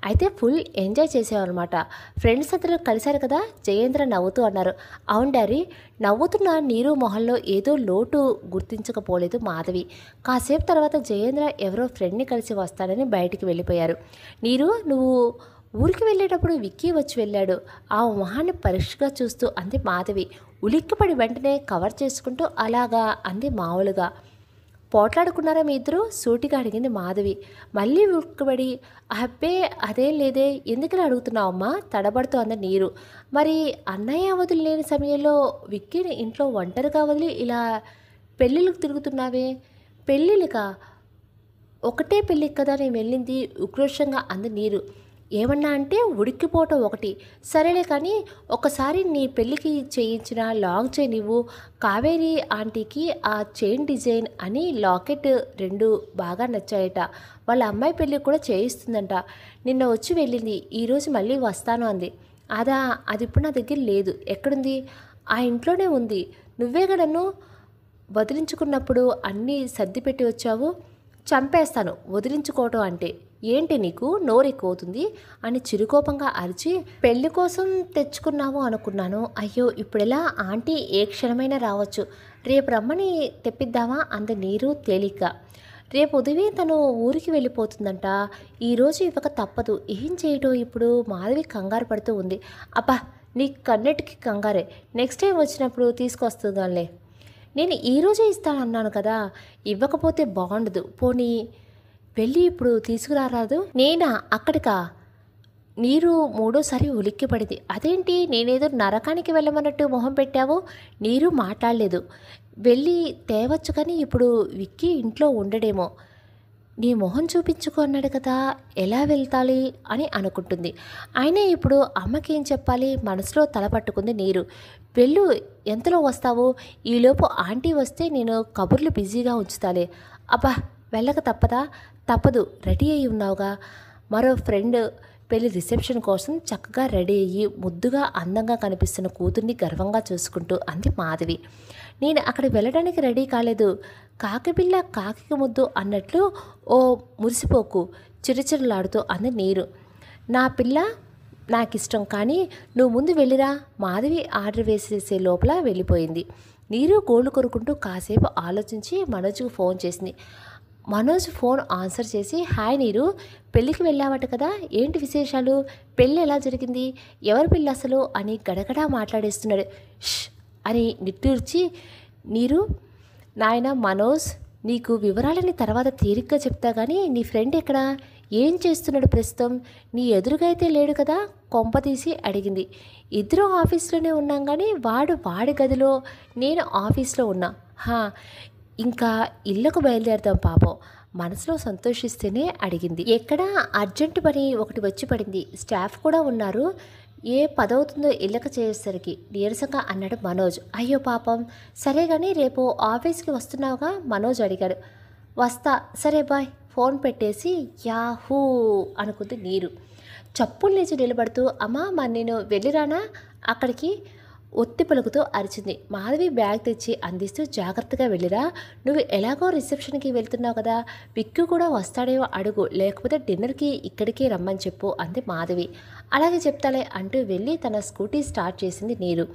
[SPEAKER 1] అయితే ఫుల్ ఎంజాయ్ చేసేవన్నమాట. ఫ్రెండ్స్ అందరూ కలిశారు కదా? జయేంద్ర నవ్వుతూ అన్నారు. అవును డాడీ. నవ్వుతున్న నీరు మొహంలో ఏదో లోటు గుర్తించకపోలేదు మాధవి. కాసేపు తర్వాత జయేంద్ర ఎవరో ఫ్రెండ్ని కలిసి వస్తాడని బయటికి వెళ్ళిపోయారు. నీరు, నువ్వు ఊరికి వెళ్ళేటప్పుడు విక్కీ వచ్చి వెళ్ళాడు. ఆ మొహాన్ని పరీక్షగా చూస్తూ అంది మాధవి. ఉలిక్కిపడి వెంటనే కవర్ చేసుకుంటూ అలాగా అంది మామూలుగా. పోట్లాడుకున్నారా మీ ఇద్దరు? సూటిగా అడిగింది మాధవి. మళ్ళీ ఉలిక్కిపడి అబ్బే అదేం లేదే, ఎందుకలా అడుగుతున్నావమ్మా? తడబడుతూ అంది నీరు. మరి అన్నయ్య వదిలి లేని సమయంలో విక్కీని ఇంట్లో ఒంటరిగా వదిలి ఇలా పెళ్ళిళ్ళకి తిరుగుతున్నావే? పెళ్ళిళ్ళకా? ఒకటే పెళ్ళికి కదా నేను వెళ్ళింది, ఉక్రోషంగా అంది నీరు. ఏమన్నా అంటే ఉడికిపోవటం ఒకటి, సరేలే కానీ ఒకసారి నీ పెళ్ళికి చేయించిన లాంగ్ చైన్ ఇవ్వు. కావేరి ఆంటీకి ఆ చైన్ డిజైన్ అని లాకెట్ 2 బాగా నచ్చాయట. వాళ్ళ అమ్మాయి పెళ్ళికి కూడా చేయిస్తుందంట. నిన్న వచ్చి వెళ్ళింది, ఈరోజు మళ్ళీ వస్తాను అంది. అదా, అది ఇప్పుడు నా దగ్గర లేదు. ఎక్కడుంది? ఆ ఇంట్లోనే ఉంది. నువ్వేగా నన్ను వదిలించుకున్నప్పుడు అన్నీ సర్ది పెట్టి వచ్చావు. చంపేస్తాను వదిలించుకోవటం అంటే. ఏంటి నీకు నోరెక్కువవుతుంది అని చిరుకోపంగా అరిచి, పెళ్లి కోసం తెచ్చుకున్నావు అనుకున్నాను. అయ్యో ఇప్పుడెలా? ఆంటీ ఏ క్షణమైనా రావచ్చు. రేపు రమ్మని తెప్పిద్దామా అంది నీరు తేలిగ్గా. రేపు ఉదయం తను ఊరికి వెళ్ళిపోతుందంట. ఈరోజు ఇవ్వక తప్పదు. ఏం చేయటం ఇప్పుడు? మాధవి కంగారు పడుతూ ఉంది. అబ్బా, నీ కన్నెటికి కంగారే. నెక్స్ట్ టైం వచ్చినప్పుడు తీసుకొస్తుందాలే. నేను ఈరోజే ఇస్తానన్నాను కదా. ఇవ్వకపోతే బాగుండదు. పోనీ వెళ్ళి ఇప్పుడు తీసుకురారాదు. నేనా అక్కడికా? నీరు మూడోసారి ఉలిక్కిపడింది. అదేంటి నేనేదో నరకానికి వెళ్ళమన్నట్టు మొహం పెట్టావు? నీరు మాట్లాడలేదు. వెళ్ళి తేవచ్చు కానీ ఇప్పుడు విక్కీ ఇంట్లో ఉండడేమో. నీ మొహం చూపించుకో అన్నాడు కదా, ఎలా వెళ్తాలి అని అనుకుంటుంది. అయినా ఇప్పుడు అమ్మకేం చెప్పాలి? మనసులో తల పట్టుకుంది నీరు. వెళ్ళు, ఎంతలో వస్తావు? ఈలోపు ఆంటీ వస్తే నేను కబుర్లు బిజీగా ఉంచుతాలే. అబ్బా, వెళ్ళక తప్పదా? తప్పదు, రెడీ అయి ఉన్నావుగా. మరో ఫ్రెండ్ పెళ్లి రిసెప్షన్ కోసం చక్కగా రెడీ అయ్యి ముద్దుగా అందంగా కనిపిస్తున్న కూతుర్ని గర్వంగా చూసుకుంటూ అంది మాధవి. నేను అక్కడికి వెళ్ళడానికి రెడీ కాలేదు. కాకిపిల్ల కాకికి ముద్దు అన్నట్లు ఓ మురిసిపోకు చిరుచిరులాడుతూ అంది నీరు. నా పిల్ల నాకిష్టం, కానీ నువ్వు ముందు వెళ్ళిరా. మాధవి ఆర్డర్ వేసేసే లోపల వెళ్ళిపోయింది. నీరు గోళ్ళు కొరుకుంటూ కాసేపు ఆలోచించి మనోజ్కు ఫోన్ చేసింది. మనోజ్ ఫోన్ ఆన్సర్ చేసి, హాయ్ నీరు, పెళ్ళికి వెళ్ళావట కదా, ఏంటి విశేషాలు? పెళ్ళి ఎలా జరిగింది? ఎవరి పెళ్ళి అసలు అని గడగడా మాట్లాడేస్తున్నాడు. ష్ అని నిట్టూర్చి, నీరు, నాయన మనోజ్, నీకు వివరాలని తర్వాత తీరిగ్గా చెప్తా కానీ నీ ఫ్రెండ్ ఎక్కడా? ఏం చేస్తున్నాడు ప్రస్తుతం? నీ ఎదురుగా అయితే లేడు కదా? కొంపతీసి అడిగింది. ఇద్దరు ఆఫీస్లోనే ఉన్నాం కానీ వాడు వాడి గదిలో, నేను ఆఫీస్లో ఉన్నా. ఇంకా ఇళ్ళకు బయలుదేరుతాం పాపం. మనసులో సంతోషిస్తేనే అడిగింది. ఎక్కడా అర్జెంటు పని ఒకటి వచ్చి పడింది. స్టాఫ్ కూడా ఉన్నారు. ఏ పదవుతుందో ఇళ్ళకి చేసేసరికి నీరసంగా అన్నాడు మనోజ్. అయ్యో పాపం. సరే కానీ రేపు ఆఫీస్కి వస్తున్నావుగా? మనోజ్ అడిగాడు. వస్తా. సరే బాయ్. ఫోన్ పెట్టేసి యాహూ అనుకుంది నీరు. చప్పులు లేచి నిలబడుతూ, అమ్మా మరి నేను వెళ్ళిరానా అక్కడికి? ఒత్తి పలుకుతూ అరిచింది. మాధవి బ్యాగ్ తెచ్చి అందిస్తూ, జాగ్రత్తగా వెళ్ళిరా. నువ్వు ఎలాగో రిసెప్షన్కి వెళ్తున్నావు కదా, విక్కు కూడా వస్తాడేమో అడుగు, లేకపోతే డిన్నర్కి ఇక్కడికి రమ్మని చెప్పు అంది మాధవి. అలాగే చెప్తాలే అంటూ వెళ్ళి తన స్కూటీ స్టార్ట్ చేసింది నీరు.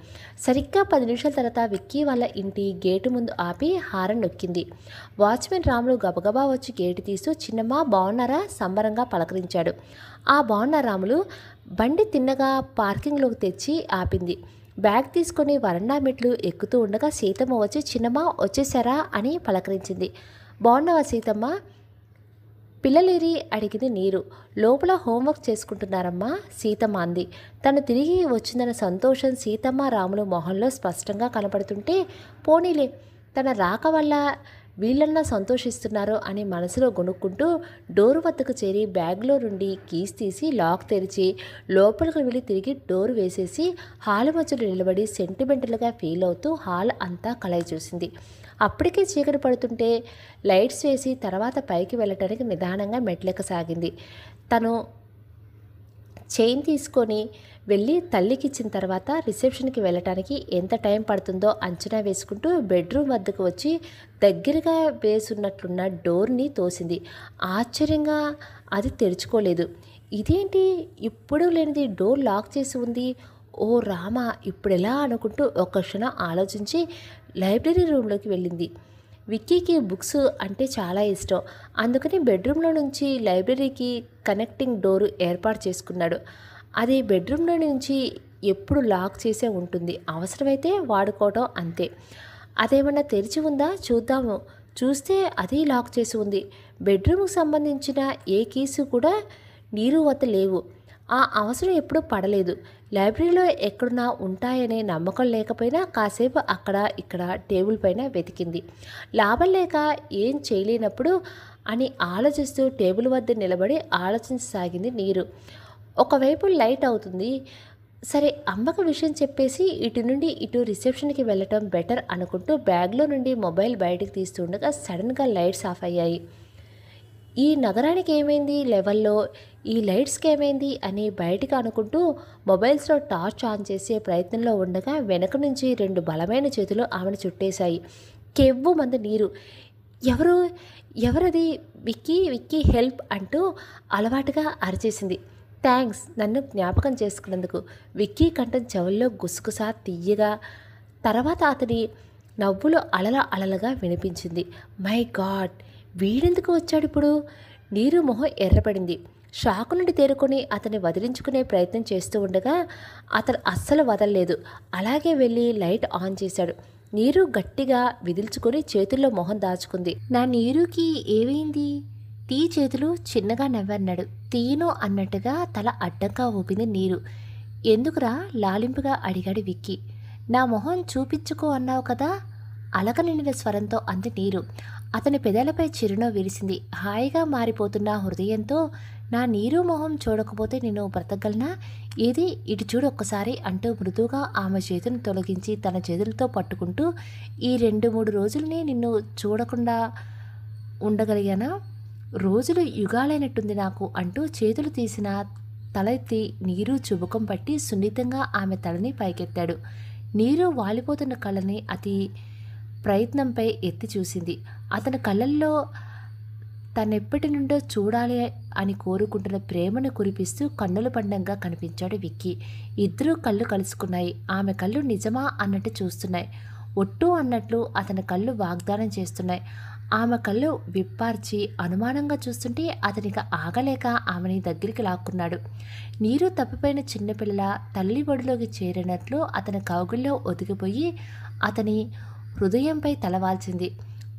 [SPEAKER 1] సరిగ్గా 10 నిమిషాల తర్వాత విక్కీ వాళ్ళ ఇంటి గేటు ముందు ఆపి హారన్ నొక్కింది. వాచ్మెన్ రాములు గబగబా వచ్చి గేటు తీస్తూ, చిన్నమ్మ బాగున్నారా సంబరంగా పలకరించాడు. ఆ బాగున్న రాములు బండి తిన్నగా పార్కింగ్లోకి తెచ్చి ఆపింది. బ్యాగ్ తీసుకొని వరండా మెట్లు ఎక్కుతూ ఉండగా సీతమ్మ వచ్చి, చిన్నమ్మ వచ్చేసారా అని పలకరించింది. బాగున్నావా సీతమ్మ? పిల్లలేరి అడిగింది నీరు. లోపల హోంవర్క్ చేసుకుంటున్నారమ్మా సీతమ్మ అంది. తను తిరిగి వచ్చిందన్న సంతోషం సీతమ్మ రాములు మొహంలో స్పష్టంగా కనపడుతుంటే, పోనీలే తన రాక వల్ల వీళ్ళన్నా సంతోషిస్తున్నారు అని మనసులో గొనుక్కుంటూ డోరు వద్దకు చేరి బ్యాగ్లో నుండి కీస్ తీసి లాక్ తెరిచి లోపలికి వెళ్ళి తిరిగి డోరు వేసేసి హాల్ మధ్యలో నిలబడి సెంటిమెంటల్గా ఫీల్ అవుతూ హాల్ అంతా కలయి చూసింది. అప్పటికే చీకటి పడుతుంటే లైట్స్ వేసి తర్వాత పైకి వెళ్ళటానికి నిదానంగా మెట్లెక్కసాగింది. తను చైన్ తీసుకొని వెళ్ళి తల్లికి ఇచ్చిన తర్వాత రిసెప్షన్కి వెళ్ళటానికి ఎంత టైం పడుతుందో అంచనా వేసుకుంటూ బెడ్రూమ్ వద్దకు వచ్చి దగ్గరగా వేసున్నట్లున్న డోర్ని తోసింది. ఆశ్చర్యంగా అది తెరుచుకోలేదు. ఇదేంటి ఇప్పుడు లేనిది డోర్ లాక్ చేసి ఉంది? ఓ రామ, ఇప్పుడెలా అనుకుంటూ ఒక్క క్షణం ఆలోచించి లైబ్రరీ రూమ్లోకి వెళ్ళింది. విక్కీకి బుక్స్ అంటే చాలా ఇష్టం. అందుకని బెడ్రూమ్లో నుంచి లైబ్రరీకి కనెక్టింగ్ డోరు ఏర్పాటు చేసుకున్నాడు. అది బెడ్రూమ్లో నుంచి ఎప్పుడు లాక్ చేసే ఉంటుంది, అవసరమైతే వాడుకోవడం అంతే. అదేమన్నా తెరిచి ఉందా చూద్దాము. చూస్తే అది లాక్ చేసి ఉంది. బెడ్రూమ్కి సంబంధించిన ఏ కీసు కూడా నీరు వద్ద లేవు. ఆ అవసరం ఎప్పుడూ పడలేదు. లైబ్రరీలో ఎక్కడున్నా ఉంటాయనే నమ్మకం లేకపోయినా కాసేపు అక్కడ ఇక్కడ టేబుల్ పైన వెతికింది. లాభం లేక ఏం చేయలేనప్పుడు అని ఆలోచిస్తూ టేబుల్ వద్ద నిలబడి ఆలోచించసాగింది నీరు. ఒకవైపు లైట్ అవుతుంది. సరే, అమ్మకు విషయం చెప్పేసి ఇటు నుండి ఇటు రిసెప్షన్కి వెళ్ళటం బెటర్ అనుకుంటూ బ్యాగ్లో నుండి మొబైల్ బయటకు తీస్తుండగా సడన్గా లైట్స్ ఆఫ్ అయ్యాయి. ఈ నగరానికి ఏమైంది లెవెల్లో, ఈ లైట్స్కి ఏమైంది అని బయటికి అనుకుంటూ మొబైల్స్లో టార్చ్ ఆన్ చేసే ప్రయత్నంలో ఉండగా వెనక నుంచి 2 బలమైన చేతులు ఆమెను చుట్టేశాయి. కెవ్వు మంది నీరు. ఎవరు ఎవరది? విక్కీ, విక్కీ హెల్ప్ అంటూ అలవాటుగా అరిచేసింది. థ్యాంక్స్ నన్ను జ్ఞాపకం చేసుకున్నందుకు. విక్కీ కంఠం చెవుల్లో గుసగుసా తీయగా, తర్వాత అతని నవ్వులు అలలగా వినిపించింది. మై గాడ్, వీడెందుకు వచ్చాడిప్పుడు? నీరు మొహం ఎర్రపడింది. షాకు నుండి తేరుకొని అతన్ని వదిలించుకునే ప్రయత్నం చేస్తూ ఉండగా అతను అస్సలు వదలలేదు. అలాగే వెళ్ళి లైట్ ఆన్ చేశాడు. నీరు గట్టిగా విదిల్చుకొని చేతుల్లో మొహం దాచుకుంది. నా నీరుకి ఏమైంది? టీ చేతులు చిన్నగా నవ్వన్నాడు. తీను అన్నట్టుగా తల అడ్డంగా ఊపింది నీరు. ఎందుకురా లాలింపుగా అడిగాడు విక్కీ. నా మొహం చూపించుకో అన్నావు కదా, అలక నిండిన స్వరంతో అంది నీరు. అతని పెదాలపై చిరునవ్వు విరిసింది. హాయిగా మారిపోతున్న హృదయంతో నా నీరు మొహం చూడకపోతే నేను బ్రతకగలనా? ఏది ఇటు చూడు ఒక్కసారి అంటూ మృదువుగా ఆమె చేతులను తొలగించి తన చేతులతో పట్టుకుంటూ, ఈ 2-3 రోజులనే నిన్ను చూడకుండా ఉండగలిగానా? రోజులు యుగాలైనట్టుంది నాకు అంటూ చేతులు తీసిన తల ఎత్తి నీరు చుబుకం పట్టి సున్నితంగా ఆమె తలని పైకెత్తాడు. నీరు వాలిపోతున్న కళ్ళని అతి ప్రయత్నంపై ఎత్తి చూసింది. అతని కళ్ళల్లో తనెప్పటి నుండో చూడాలి అని కోరుకుంటున్న ప్రేమను కురిపిస్తూ కన్నుల పండంగా కనిపించాడు విక్కీ. ఇద్దరూ కళ్ళు కలుసుకున్నాయి. ఆమె కళ్ళు నిజమా అన్నట్టు చూస్తున్నాయి. ఒట్టు అన్నట్లు అతని కళ్ళు వాగ్దానం చేస్తున్నాయి. ఆమె కళ్ళు విప్పార్చి అనుమానంగా చూస్తుంటే అతనికి ఆగలేక ఆమెని దగ్గరికి లాక్కున్నాడు. నీరు తప్పిపోయిన చిన్నపిల్లల తల్లి ఒడిలోకి చేరినట్లు అతని కౌగుల్లో ఒదిగిపోయి అతని హృదయంపై తలవాల్చింది.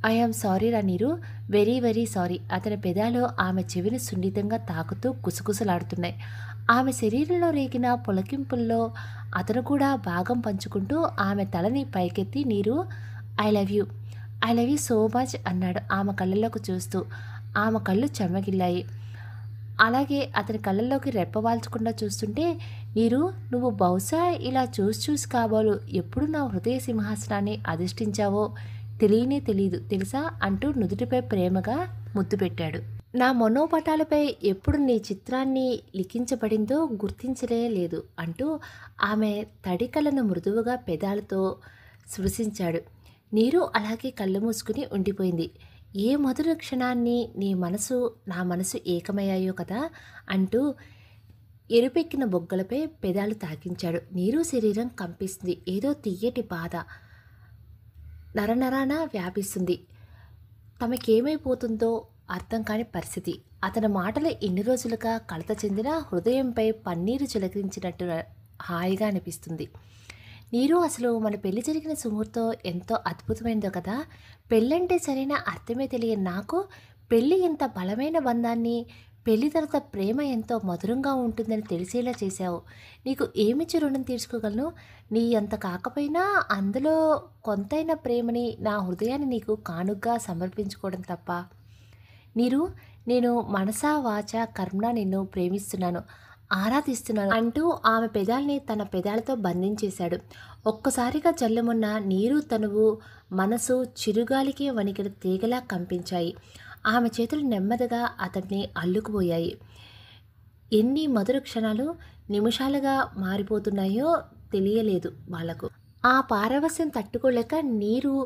[SPEAKER 1] ఐఆమ్ సారీ రా నీరు, వెరీ వెరీ సారీ. అతని పెదాలు ఆమె చెవిని సున్నితంగా తాకుతూ గుసగుసలాడుతున్నాయి. ఆమె శరీరంలో రేగిన పులకింపుల్లో అతను కూడా భాగం పంచుకుంటూ ఆమె తలని పైకెత్తి నీరు I love you so much అన్నాడు ఆమె కళ్ళలోకి చూస్తూ. ఆమె కళ్ళు చెమ్మగిల్లాయి. అలాగే అతని కళ్ళల్లోకి రెప్పవాల్చకుండా చూస్తుంటే, నీరు నువ్వు బహుశా ఇలా చూసి కాబోలు ఎప్పుడు నా హృదయ సింహాసనాన్ని అధిష్ఠించావో తెలీదు తెలుసా అంటూ నుదుటిపై ప్రేమగా ముద్దు పెట్టాడు. నా మనోపటాలపై ఎప్పుడు నీ చిత్రాన్ని లిఖించబడిందో గుర్తించలే లేదు అంటూ ఆమె తడి కళ్ళను మృదువుగా పెదాలతో స్పృశించాడు. నీరు అలాగే కళ్ళు మూసుకుని ఉండిపోయింది. ఏ మధుర క్షణాన్ని నా మనసు ఏకమయ్యాయో కదా అంటూ ఎరుపెక్కిన బొగ్గలపై పెదాలు తాకించాడు. నీరు శరీరం కంపిస్తుంది. ఏదో తీయటి బాధ నరనరాన వ్యాపిస్తుంది. తమకేమైపోతుందో అర్థం కాని పరిస్థితి. అతని మాటలు ఎన్ని రోజులుగా కలత చెందిన హృదయంపై పన్నీరు చిలకరించినట్టు హాయిగా అనిపిస్తుంది. నీరు, అసలు మన పెళ్లి జరిగిన సుముహూర్తం ఎంతో అద్భుతమైనదో కదా. పెళ్ళంటే సరైన అర్థమే తెలియని నాకు పెళ్ళి ఇంత బలమైన బంధాన్ని, పెళ్లి తర్వాత ప్రేమ ఎంతో మధురంగా ఉంటుందని తెలిసేలా చేశావు. నీకు ఏమిచ్చి రుణం తీర్చుకోగలను? నీ అంత కాకపోయినా అందులో కొంతైన ప్రేమని, నా హృదయాన్ని నీకు కానుగ్గా సమర్పించుకోవడం తప్ప. నీరు, నేను మనసా వాచా కర్మణ నిన్ను ప్రేమిస్తున్నాను, ఆరాధిస్తున్నాను అంటూ ఆమె పెదాల్ని తన పెదాలతో బంధించేశాడు. ఒక్కసారిగా జల్లుమున్న నీరు తనువు మనసు చిరుగాలికి వణికిన తీగలా కంపించాయి. ఆమె చేతులు నెమ్మదిగా అతన్ని అల్లుకుపోయాయి. ఎన్ని మధుర క్షణాలు నిమిషాలుగా మారిపోతున్నాయో తెలియలేదు వాళ్లకు. ఆ పారవస్యం తట్టుకోలేక నీరు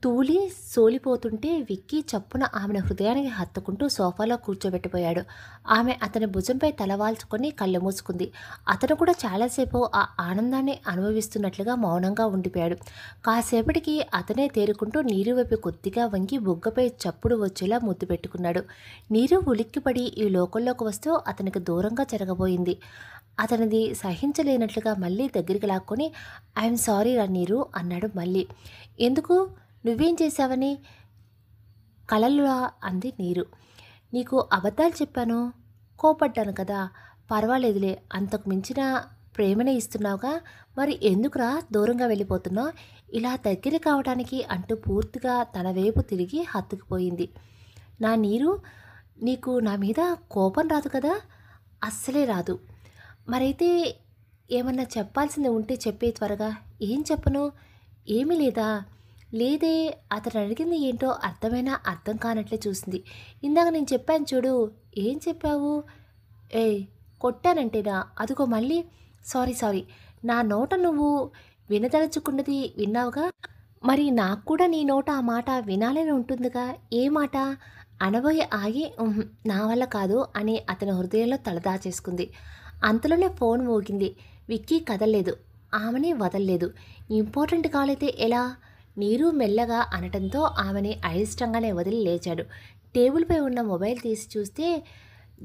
[SPEAKER 1] తూలి సోలిపోతుంటే విక్కీ చప్పున ఆమెను హృదయానికి హత్తుకుంటూ సోఫాలో కూర్చోబెట్టిపోయాడు. ఆమె అతని భుజంపై తలవాల్చుకొని కళ్ళు మూసుకుంది. అతను కూడా చాలాసేపు ఆ ఆనందాన్ని అనుభవిస్తున్నట్లుగా మౌనంగా ఉండిపోయాడు. కాసేపటికి అతనే తేరుకుంటూ నీరు వైపు కొద్దిగా వంగి బుగ్గపై చప్పుడు వచ్చేలా ముద్దు పెట్టుకున్నాడు. నీరు ఉలిక్కిపడి ఈ లోకంలోకి వస్తూ అతనికి దూరంగా జరగబోయింది. అతనిది సహించలేనట్లుగా మళ్ళీ దగ్గరికి లాక్కొని ఐఎమ్ సారీ రా నీరు అన్నాడు మళ్ళీ. ఎందుకు? నువ్వేం చేశావని? కలలులా అంది నీరు. నీకు అబద్ధాలు చెప్పాను, కోపడ్డాను కదా. పర్వాలేదులే, అంతకు మించిన ప్రేమనే ఇస్తున్నావుగా, మరి ఎందుకురా దూరంగా వెళ్ళిపోతున్నావు? ఇలా దగ్గర కావడానికి అంటూ పూర్తిగా తన వైపు తిరిగి హత్తుకుపోయింది. నా నీరు, నీకు నా మీద కోపం రాదు కదా? అస్సలే రాదు. మరైతే ఏమన్నా చెప్పాల్సింది ఉంటే చెప్పే త్వరగా. ఏం చెప్పను? ఏమీ లేదా? లేదే. అతను అడిగింది ఏంటో అర్థమైనా అర్థం కానట్లే చూసింది. ఇందాక నేను చెప్పాను చూడు. ఏం చెప్పావు? ఏయ్, కొట్టానంటేనా? అదిగో మళ్ళీ సారీ సారీ. నా నోట నువ్వు వినదలుచుకున్నది విన్నావుగా. మరి నాకు కూడా నీ నోట ఆ మాట వినాలని ఉంటుందిగా. ఏ మాట? అనబోయి ఆగి నా వల్ల కాదు అని అతని హృదయంలో తలదాచేసుకుంది. అంతలోనే ఫోన్ మోగింది. విక్కీ కదల్లేదు, ఆమెని వదల్లేదు. ఇంపార్టెంట్ కాల్ అయితే ఎలా? నీరు మెల్లగా అనటంతో ఆమెని అయిష్టంగానే వదిలి లేచాడు. టేబుల్పై ఉన్న మొబైల్ తీసి చూస్తే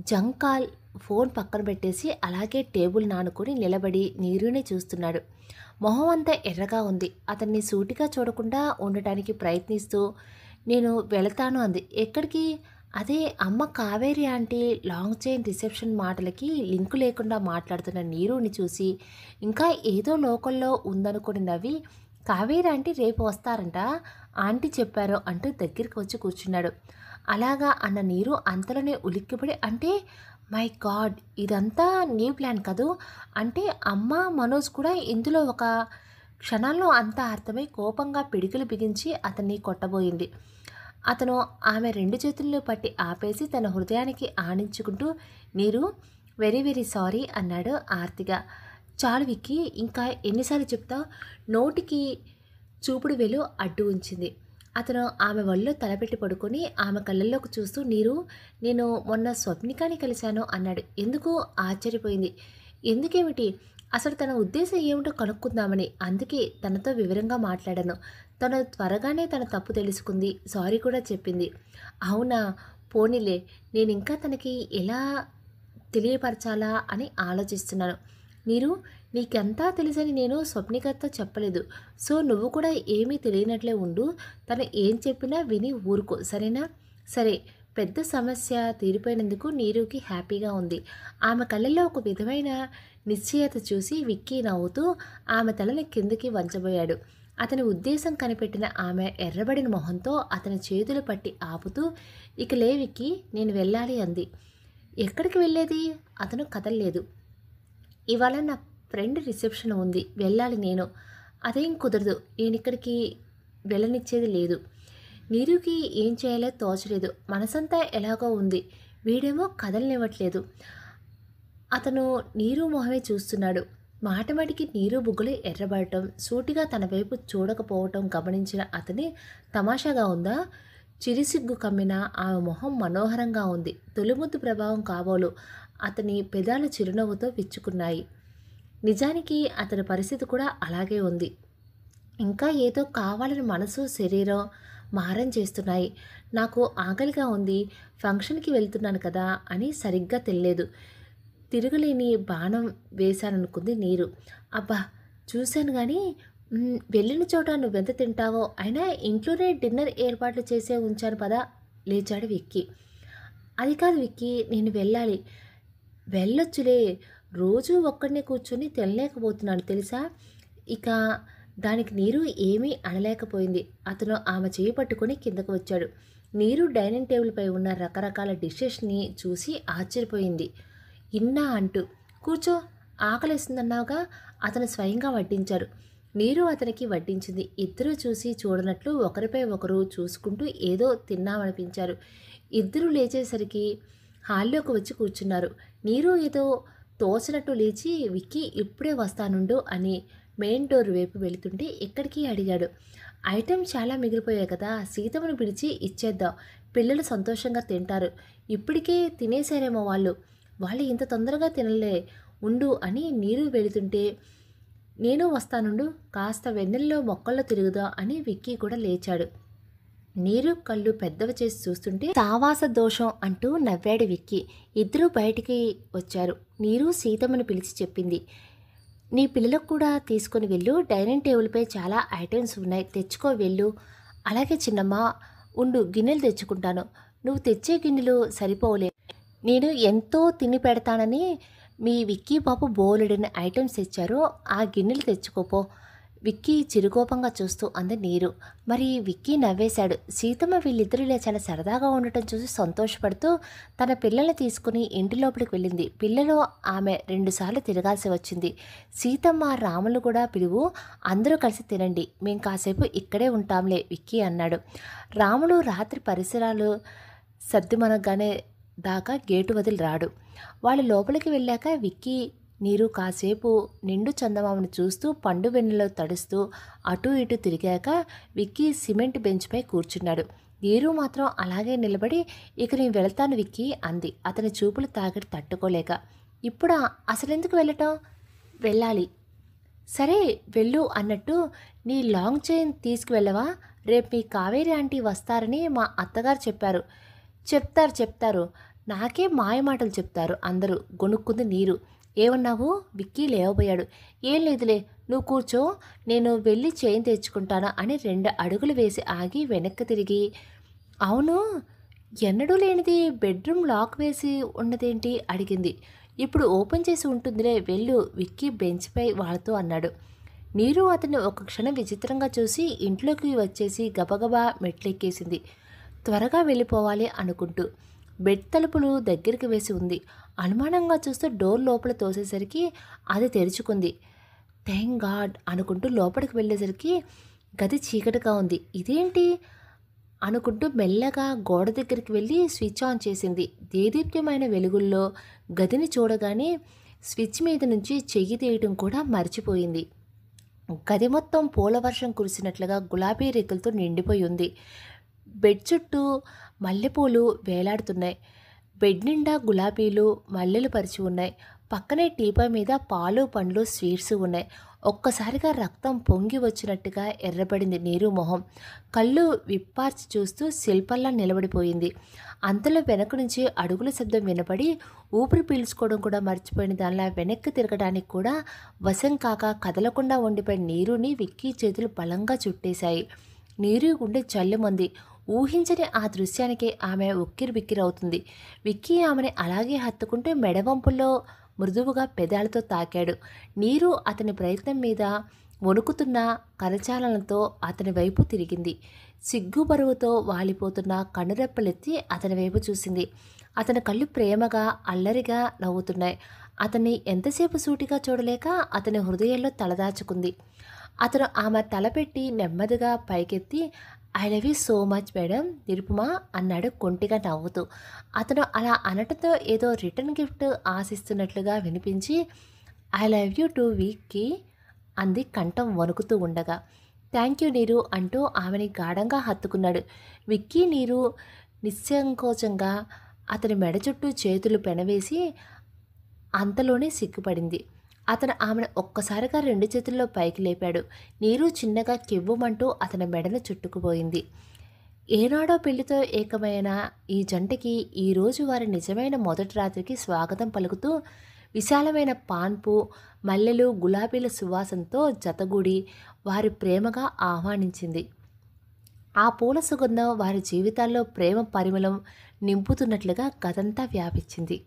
[SPEAKER 1] జంక్ కాల్. ఫోన్ పక్కన పెట్టేసి అలాగే టేబుల్ నానుకొని నిలబడి నీరుని చూస్తున్నాడు. మొహం అంతా ఎర్రగా ఉంది. అతన్ని సూటిగా చూడకుండా ఉండటానికి ప్రయత్నిస్తూ నేను వెళతాను అంది. ఎక్కడికి? అదే అమ్మ Kaveri aunty long chain reception మాటలకి లింకు లేకుండా మాట్లాడుతున్న నీరుని చూసి ఇంకా ఏదో లోకల్లో ఉందనుకుని నవ్వి, కావేరి ఆంటీ రేపు వస్తారంట, ఆంటీ చెప్పారు అంటూ దగ్గరికి వచ్చి కూర్చున్నాడు. అలాగా అన్న నీరు అంతలోనే ఉలిక్కిపడి, అంటే మై గాడ్, ఇదంతా నీ ప్లాన్ కదూ? అంటే అమ్మ మనోజ్ కూడా ఇందులో ఒక క్షణాల్లో అంతా అర్థమై కోపంగా పిడికిలు బిగించి అతన్ని కొట్టబోయింది. అతను ఆమె రెండు చేతుల్లో పట్టి ఆపేసి తన హృదయానికి ఆనించుకుంటూ, నీరు, వెరీ వెరీ సారీ అన్నాడు ఆర్తిగా. చాలు విక్కీ, ఇంకా ఎన్నిసార్లు చెప్తావు? నోటికి చూపుడు వేలు అడ్డు ఉంచింది. అతను ఆమె ఒళ్ళో తలపెట్టి పడుకొని ఆమె కళ్ళల్లోకి చూస్తూ, నీరు, నేను మొన్న స్వప్నికాని కలిశాను అన్నాడు. ఎందుకు? ఆశ్చర్యపోయింది. ఎందుకేమిటి? అసలు తన ఉద్దేశం ఏమిటో కనుక్కుందామని. అందుకే తనతో వివరంగా మాట్లాడాను. తను త్వరగానే తన తప్పు తెలుసుకుంది, సారీ కూడా చెప్పింది. అవునా? పోనీలే. నేను ఇంకా తనకి ఎలా తెలియపరచాలా అని ఆలోచిస్తున్నాను. నీరు, నీకంతా తెలుసని నేను స్వప్నికతో చెప్పలేదు. సో నువ్వు కూడా ఏమీ తెలియనట్లే ఉండు. తను ఏం చెప్పినా విని ఊరుకో, సరేనా? సరే. పెద్ద సమస్య తీరిపోయినందుకు నీరుకి హ్యాపీగా ఉంది. ఆమె కళ్ళల్లో ఒక విధమైన నిశ్చయత చూసి విక్కీ నవ్వుతూ ఆమె తలని కిందకి వంచబోయాడు. అతని ఉద్దేశం కనిపెట్టిన ఆమె ఎర్రబడిన మొహంతో అతని చేతులు పట్టి ఆపుతూ, ఇక లే విక్కీ, నేను వెళ్ళాలి అంది. ఎక్కడికి వెళ్ళేది? అతను కదల్లేదు. ఇవాళ నా ఫ్రెండ్ రిసెప్షన్ ఉంది, వెళ్ళాలి నేను. అదేం కుదరదు, నేనిక్కడికి వెళ్ళనిచ్చేది లేదు. నీరుకి ఏం చేయాలో తోచలేదు. మనసంతా ఎలాగో ఉంది. వీడేమో కదలనివ్వట్లేదు. అతను నీరు మొహమే చూస్తున్నాడు. మాటమాటికి నీరు బుగ్గలు ఎర్రబడటం, సూటిగా తన వైపు చూడకపోవటం గమనించిన అతని తమాషాగా ఉందా? చిరిసిగ్గు కమ్మిన ఆమె మొహం మనోహరంగా ఉంది. తొలిముద్దు ప్రభావం కాబోలు అతని పెదాలు చిరునవ్వుతో విచ్చుకున్నాయి. నిజానికి అతని పరిస్థితి కూడా అలాగే ఉంది. ఇంకా ఏదో కావాలని మనసు శరీరం మారం చేస్తున్నాయి. నాకు ఆకలిగా ఉంది, ఫంక్షన్కి వెళ్తున్నాను కదా అని సరిగ్గా తెలియలేదు. తిరగలేని బాణం వేశాననుకుంది నీరు. అబ్బా, చూశాను కానీ వెళ్ళిన చోట నువ్వెంత తింటావో, అయినా ఇంట్లోనే డిన్నర్ ఏర్పాట్లు చేసే ఉంచాను పదా. లేచాడు విక్కీ. అది కాదు విక్కీ, నేను వెళ్ళాలి. వెళ్ళొచ్చులే, రోజూ ఒక్కడినే కూర్చొని తినలేకపోతున్నాను తెలుసా. ఇక దానికి నీరు ఏమీ అనలేకపోయింది. అతను ఆమె చేయి పట్టుకొని కిందకు వచ్చాడు. నీరు డైనింగ్ టేబుల్పై ఉన్న రకరకాల డిషెస్ని చూసి ఆశ్చర్యపోయింది. ఇన్నా అంటూ, కూర్చో, ఆకలిస్తుందన్నావుగా. అతను స్వయంగా వడ్డించారు. నీరు అతనికి వడ్డించింది. ఇద్దరూ చూసి చూడనట్లు ఒకరిపై ఒకరు చూసుకుంటూ ఏదో తిన్నామనిపించారు. ఇద్దరూ లేచేసరికి హాల్లోకి వచ్చి కూర్చున్నారు. నీరు ఏదో తోచినట్టు లేచి, విక్కీ ఇప్పుడే వస్తానుండు అని మెయిన్ డోర్ వైపు వెళుతుంటే ఎక్కడికి అడిగాడు. ఐటెం చాలా మిగిలిపోయాయి కదా, సీతమ్మను పిలిచి ఇచ్చేద్దాం, పిల్లలు సంతోషంగా తింటారు. ఇప్పటికే తినేశారేమో వాళ్ళు ఇంత తొందరగా తినలే, ఉండు అని నీరు వెళుతుంటే, నేను వస్తానుండు, కాస్త వెన్నెల్లో మొక్కల్లో తిరుగుదా అని విక్కీ కూడా లేచాడు. నీరు కళ్ళు పెద్దవి చేసి చూస్తుంటే సావాస దోషం అంటూ నవ్వాడు విక్కీ. ఇద్దరూ బయటికి వచ్చారు. నీరు సీతమ్మను పిలిచి చెప్పింది, నీ పిల్లలకు కూడా తీసుకొని వెళ్ళు, డైనింగ్ టేబుల్పై చాలా ఐటమ్స్ ఉన్నాయి, తెచ్చుకో వెళ్ళు. అలాగే చిన్నమ్మ, ఉండు, గిన్నెలు తెచ్చుకుంటాను. నువ్వు తెచ్చే గిన్నెలు సరిపోలే, నేను ఎంతో తిని పెడతానని మీ విక్కీ బాబు బోలెడని ఐటమ్స్ తెచ్చారు, ఆ గిన్నెలు తెచ్చుకోపో. విక్కీ చిరుకోపంగా చూస్తూ అంది నీరు. మరి విక్కీ నవ్వేశాడు. సీతమ్మ వీళ్ళిద్దరూ ఇలా చాలా సరదాగా ఉండటం చూసి సంతోషపడుతూ తన పిల్లల్ని తీసుకుని ఇంటి లోపలికి వెళ్ళింది. పిల్లలు ఆమె 2 సార్లు తిరగాల్సి వచ్చింది. సీతమ్మ రాములు కూడా పిలువు, అందరూ కలిసి తినండి, మేం కాసేపు ఇక్కడే ఉంటాంలే విక్కీ అన్నాడు. రాములు రాత్రి పరిసరాలు సర్దుమనగానే దాకా గేటు వదిలి రాడు. వాళ్ళు లోపలికి వెళ్ళాక విక్కీ నీరు కాసేపు నిండు చందమామను చూస్తూ పండు వెన్నెలో తడుస్తూ అటూ ఇటూ తిరిగాక విక్కీ సిమెంట్ బెంచ్పై కూర్చున్నాడు. నీరు మాత్రం అలాగే నిలబడి ఇక నేను వెళ్తాను విక్కీ అంది, అతని చూపులు తాకిడి తట్టుకోలేక. ఇప్పుడా? అసలెందుకు వెళ్ళటం? వెళ్ళాలి. సరే వెళ్ళు అన్నట్టు నీ లాంగ్ చైన్ తీసుకువెళ్ళవా? రేపు మీ కావేరి ఆంటీ వస్తారని మా అత్తగారు చెప్పారు. చెప్తారు నాకే మాయమాటలు చెప్తారు అందరూ గొనుక్కుంది నీరు. ఏమన్నావు? విక్కీ లేవబోయాడు. ఏం లేదులే, నువ్వు కూర్చో, నేను వెళ్ళి చైన్ తెచ్చుకుంటాను అని 2 అడుగులు వేసి ఆగి వెనక్కి తిరిగి, అవును ఎన్నడూ లేనిది బెడ్రూమ్ లాక్ వేసి ఉన్నదేంటి అడిగింది. ఇప్పుడు ఓపెన్ చేసి ఉంటుందిలే, వెళ్ళు విక్కీ బెంచ్పై వాళ్ళతో అన్నాడు. నీరు అతన్ని ఒక క్షణం విచిత్రంగా చూసి ఇంట్లోకి వచ్చేసి గబగబా మెట్లెక్కేసింది, త్వరగా వెళ్ళిపోవాలి అనుకుంటూ. బెడ్ తలుపులు దగ్గరికి వేసి ఉంది. అనుమానంగా చూస్తూ డోర్ లోపల తోసేసరికి అది తెరుచుకుంది. థ్యాంక్ గాడ్ అనుకుంటూ లోపలికి వెళ్ళేసరికి గది చీకటిగా ఉంది. ఇదేంటి అనుకుంటూ మెల్లగా గోడ దగ్గరికి వెళ్ళి స్విచ్ ఆన్ చేసింది. దేదీప్యమైన వెలుగుల్లో గదిని చూడగానే స్విచ్ మీద నుంచి చెయ్యి తీయటం కూడా మర్చిపోయింది. గది మొత్తం పూల వర్షం కురిసినట్లుగా గులాబీ రేకులతో నిండిపోయి ఉంది. బెడ్ చుట్టూ మల్లెపూలు వేలాడుతున్నాయి. బెడ్ నిండా గులాబీలు మల్లెలు పరిచి ఉన్నాయి. పక్కనే టీపా మీద పాలు పండ్లు స్వీట్స్ ఉన్నాయి. ఒక్కసారిగా రక్తం పొంగి వచ్చినట్టుగా ఎర్రబడింది నీరు మొహం. కళ్ళు విప్పార్చి చూస్తూ శిల్పల్లా నిలబడిపోయింది. అంతలో వెనక నుంచి అడుగుల శబ్దం వినపడి ఊపిరి పీల్చుకోవడం కూడా మర్చిపోయిన దానిలా వెనక్కి తిరగడానికి కూడా వశం కాక కదలకుండా ఉండిపోయిన నీరుని విక్కీ చేతులు బలంగా చుట్టేశాయి. నీరు గుండె జల్లుమంది. ఊహించని ఆ దృశ్యానికి ఆమె ఉక్కిరి బిక్కిరవుతుంది. విక్కీ ఆమెని అలాగే హత్తుకుంటూ మెడవంపుల్లో మృదువుగా పెదాలతో తాకాడు. నీరు అతని ప్రయత్నం మీద వణుకుతున్న కరచాలనతో అతని వైపు తిరిగింది. సిగ్గు బరువుతో వాలిపోతున్న కనురెప్పలెత్తి అతని వైపు చూసింది. అతని కళ్ళు ప్రేమగా అల్లరిగా నవ్వుతున్నాయి. అతన్ని ఎంతసేపు సూటిగా చూడలేక అతని హృదయంలో తలదాచుకుంది. అతను ఆమె తలపెట్టి నెమ్మదిగా పైకెత్తి, I love you so much madam Nirupama అన్నాడు కొంటిగా నవ్వుతూ. అతను అలా అనటంతో ఏదో రిటర్న్ గిఫ్ట్ ఆశిస్తున్నట్లుగా వినిపించి, I love you to Vicky అంది కంఠం వణుకుతూ ఉండగా. థ్యాంక్ యూ నీరు అంటూ ఆమెని గాఢంగా హత్తుకున్నాడు. విక్కీ నీరు నిస్సంకోచంగా అతని మెడ చుట్టూ చేతులు పెనవేసి అంతలోనే సిగ్గుపడింది. అతను ఆమెను ఒక్కసారిగా 2 చేతుల్లో పైకి లేపాడు. నీరు చిన్నగా కెవ్వుమంటూ అతని మెడను చుట్టుకుపోయింది. ఏనాడో పెళ్లితో ఏకమైన ఈ జంటకి ఈరోజు వారి నిజమైన మొదటి రాత్రికి స్వాగతం పలుకుతూ విశాలమైన పాన్పు మల్లెలు గులాబీల సువాసనతో జతగూడి వారి ప్రేమగా ఆహ్వానించింది. ఆ పూల సుగంధం వారి జీవితాల్లో ప్రేమ పరిమళం నింపుతున్నట్లుగా గదంతా వ్యాపించింది.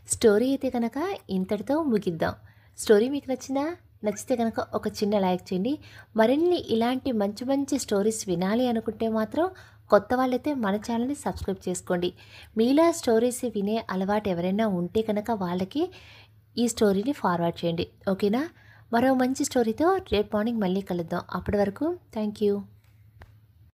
[SPEAKER 1] స్టోరీ అయితే కనుక ఇంతటితో ముగిద్దాం. స్టోరీ మీకు నచ్చితే కనుక ఒక చిన్న లైక్ చేయండి. మరిన్ని ఇలాంటి మంచి మంచి స్టోరీస్ వినాలి అనుకుంటే మాత్రం కొత్త వాళ్ళైతే మన ఛానల్ని సబ్స్క్రైబ్ చేసుకోండి. మీలా స్టోరీస్ వినే అలవాటు ఎవరైనా ఉంటే కనుక వాళ్ళకి ఈ స్టోరీని ఫార్వర్డ్ చేయండి. ఓకేనా? మరో మంచి స్టోరీతో రేపు మార్నింగ్ మళ్ళీ కలుద్దాం. అప్పటి వరకు థ్యాంక్ యూ.